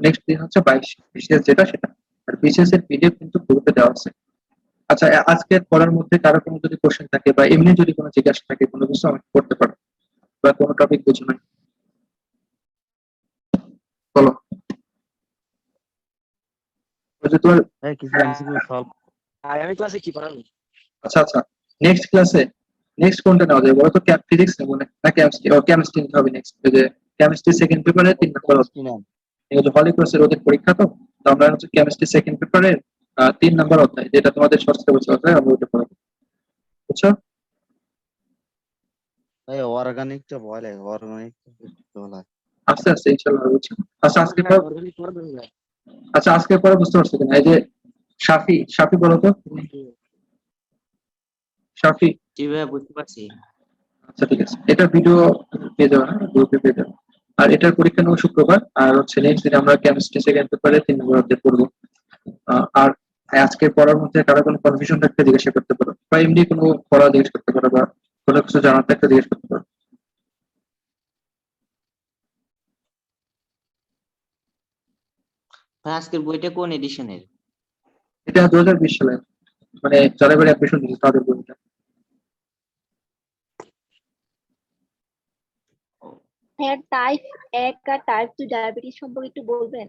E: নেক্সট দিন হচ্ছে 22 বিশেষ, যেটা সেটা। আর বিশেষ এর পিডিএফ কিন্তু গ্রুপে দেওয়া আছে। আচ্ছা, আজকের পড়ার মধ্যে কারো কোনো যদি কোশ্চেন থাকে বা এমনি যদি কোনো জিজ্ঞাসা থাকে, কোনো কিছু আমাকে করতে পারো, বা কোনো টপিক বুঝো না, বলো। ওই যে তোমার,
B: হ্যাঁ, কিছু এমসিকিউ সলভ।
F: আগামী ক্লাসে কি পড়াবো?
E: আচ্ছা আচ্ছা, নেক্সট ক্লাসে নেক্সট কোনটা নেওয়া যায় বলো তো? ফিজিক্স নেবো না কেমিস্ট্রি? ও, কেমিস্ট্রি নিতে হবে নেক্সট। যে কেমিস্ট্রি সেকেন্ড পেপারে 3 নম্বর
B: কেমিস্ট্রি নেন।
E: হলি ক্রসের ওদের পরীক্ষা, তো তো আমরা হচ্ছে কেমিস্ট্রি সেকেন্ড পেপারে 3 নম্বর অধ্যায়, যেটা তোমাদের ষষ্ঠ বছর অধ্যায়, আমরা ওইটা পড়াবো, বুঝছো?
B: ভাই অর্গানিকটা ভয় লাগে, অর্গানিক ভালো লাগে।
E: আস্তে আস্তে ইনশাল্লাহ বুঝছো। আচ্ছা, আজকে পর,
F: অর্গানিক পড়াবেন না?
E: আচ্ছা আজকে পরে বুঝতে পারছো কিনা, এই যে সাফি, সাফি বলো তো, সাফি।
B: জি ভাই, বুঝতে পারছি।
E: আচ্ছা ঠিক আছে, এটা ভিডিও পেয়ে যাবে, হ্যাঁ, গ্রুপে পেয়ে যাবে। আর এটার পরীক্ষা নেবো শুক্রবার, আর হচ্ছে নেক্সট দিন আমরা কেমিস্ট্রি সেকেন্ড পেপারে 3 নম্বর অধ্যায় পড়বো। আর আজকে পড়ার মধ্যে কারো কোনো কনফিউশন থাকলে জিজ্ঞাসা করতে পারো, বা এমনি কোনো পড়া জিজ্ঞেস করতে পারো, বা কোনো কিছু জানার থাকলে জিজ্ঞেস করতে পারো।
B: ভাই আজকের বইটা কোন এডিশনের?
E: এটা 2020 সালে, মানে যারা এবার অ্যাডমিশন দিয়েছে তাদের বইটা।
C: হ্যাঁ, টাইপ 1 আর টাইপ 2 ডায়াবেটিস সম্পর্কে একটু বলবেন?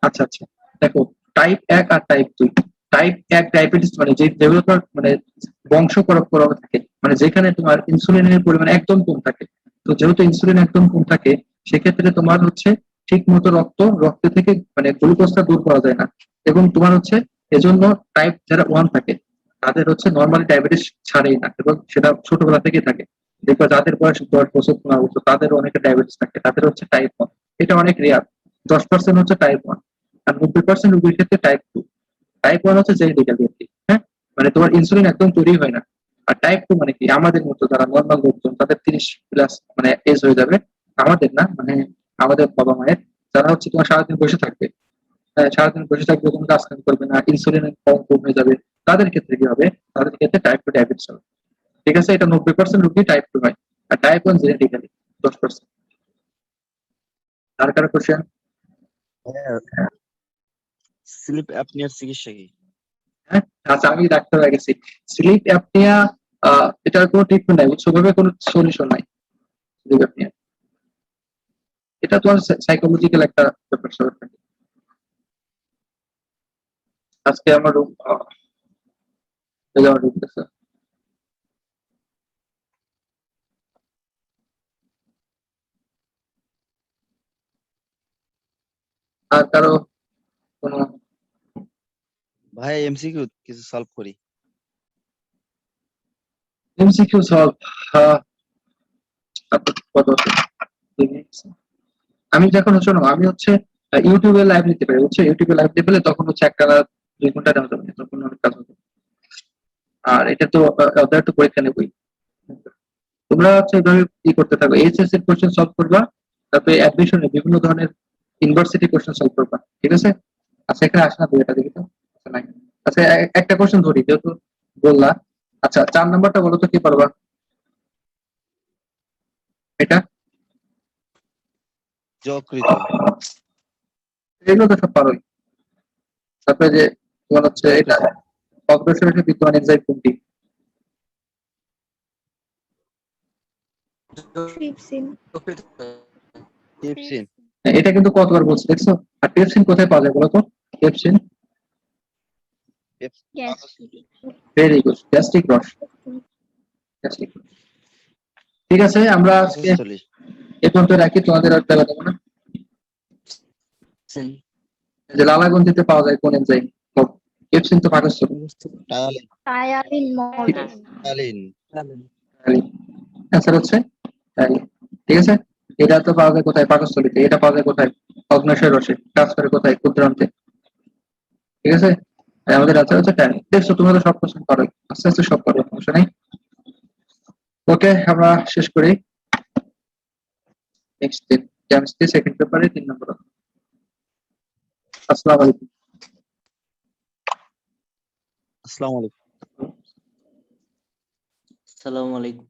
E: আচ্ছা আচ্ছা, দেখো, টাইপ 1 আর টাইপ 2। টাইপ ডায়াবেটিস মানে যেগুলো তোমার মানে বংশ পরম্পরা থাকে, মানে যেখানে তোমার ইনসুলিনের পরিমাণ একদম কম থাকে। তো যেহেতু ইনসুলিন একদম কম থাকে, সেক্ষেত্রে তোমার হচ্ছে ঠিক মতো রক্ত থেকে মানে গ্লুকোজটা দূর করা যায় না, এবং তোমার হচ্ছে এজন্য টাইপ যারা 1 থাকে তাদের হচ্ছে নর্মালি ডায়াবেটিস ছাড়েই না, এবং সেটা ছোটবেলা থেকেই থাকে। দেখবা যাদের বয়স 10 বছর 15 বছর তাদের অনেকে ডায়াবেটিস থাকে, তাদের হচ্ছে টাইপ 1। এটা অনেক রেয়ার, 10% হচ্ছে টাইপ 1, আর 90% রোগীর ক্ষেত্রে টাইপ 2। টাইপ 1 হচ্ছে জেনেটিক্যাল ব্যক্তি, হ্যাঁ, মানে তোমার ইনসুলিন একদম তৈরি হয় না। আর টাইপ 2 মানে কি, আমাদের মতো যারা নর্মাল লোকজন তাদের 30+ মানে এজ হয়ে যাবে, আমাদের না মানে আমাদের বাবা মায়ের, যারা হচ্ছে তোমার সারাদিন বসে থাকবে, সারাদিন বসে থাকবে, কোনো কাজ কাম করবে না, ইনসুলিনের কম হয়ে যাবে, তাদের ক্ষেত্রে কি হবে, তাদের ক্ষেত্রে টাইপ 2 ডায়াবেটিস হবে। ঠিক আছে, এটা 90% রোগী টাইপ 2 হয়, আর টাইপ 1 জেনেটিক্যালি 10%। আর কারো কোশ্চেন?
B: স্লিপ অ্যাপনিয়ার চিকিৎসা কি?
E: হ্যাঁ, আচ্ছা, আমি ডাক্তার হয়ে গেছি। স্লিপ অ্যাপনিয়া এটার কোনো ট্রিটমেন্ট নাই, উৎসভাবে কোনো সলিউশন নাই স্লিপ অ্যাপনিয়া। এটা তোমার সাইকোলজিক্যাল একটা ব্যাপার স্যাপার থাকে। আজকে আমার রুম ঢুকতেছে। আর কারো কোনো
B: ভাই এমসিকিউ কিছু সলভ করি।
E: MCQ solve? কত আছে? 2 minutes। আমি যখন শোনো, আমি হচ্ছে ইউটিউবে লাইভ নিতে পারি, হচ্ছে ইউটিউবে লাইভ নিতে পারলে তখন হচ্ছে 1 2 ঘন্টা নেওয়া যাবে না, তখন অনেক কাজ হবে। আর এটা তো ওদের তো পরীক্ষা নেবই। তোমরা হচ্ছে এভাবে কি করতে থাকো, এইচএস এর কোশ্চেন সলভ করবা, তারপরে অ্যাডমিশনে বিভিন্ন ধরনের ইউনিভার্সিটি কোশ্চেন সলভ করবা, ঠিক আছে? আচ্ছা, এখানে আসে না, দুইটা দেখি তো। আচ্ছা, নাই। আচ্ছা, একটা কোশ্চেন ধরি যেহেতু বললা। আচ্ছা, 4 নাম্বারটা বলো তো, কি পারবা এটা?
B: যকৃত।
E: এগুলো তো সব পারোই। তারপরে যে তোমার হচ্ছে এটা অগ্রসর বিদ্যমান এনজাইম কোনটি?
C: ট্রিপসিন।
B: টিপসিন।
E: এটা কিন্তু কতবার বলছি দেখছো। আর পেপসিন কোথায় পাওয়া যায় বলো তো? Pepsin,
C: gastric.
E: Very good, gastric রস, গ্যাস্ট্রিক। ঠিক আছে, আমরা আজকে
B: পাকস্থলী।
E: এ পর্যন্ত রাখি, তোমাদের আর দেওয়া যাবে না। যে লালাগঞ্জিতে পাওয়া যায় কোন এনজাইম? পেপসিন তো পাকস্থলী।
B: Ptyalin.
C: Ptyalin Mortein.
B: Ptyalin.
E: Answer হচ্ছে তাইলে। ঠিক আছে, এটা তো পাওয়া যায় কোথায়? পাকস্থলীতে। এটা পাওয়া যায় কোথায়? অগ্ন্যাশয় রসে। কাজ করে কোথায়? ক্ষুদ্রান্তে। ঠিক আছে, আর আমাদের আনসার হচ্ছে ট্যানিন। দেখছো, তুমি তো সব কোশ্চেন পারো, আস্তে আস্তে সব পারো, সমস্যা নেই। ওকে, আমরা শেষ করি। নেক্সট দিন কেমিস্ট্রি সেকেন্ড পেপারে 3 নম্বর। আসসালামু আলাইকুম।
B: আসসালামু আলাইকুম।
G: আসসালামু আলাইকুম।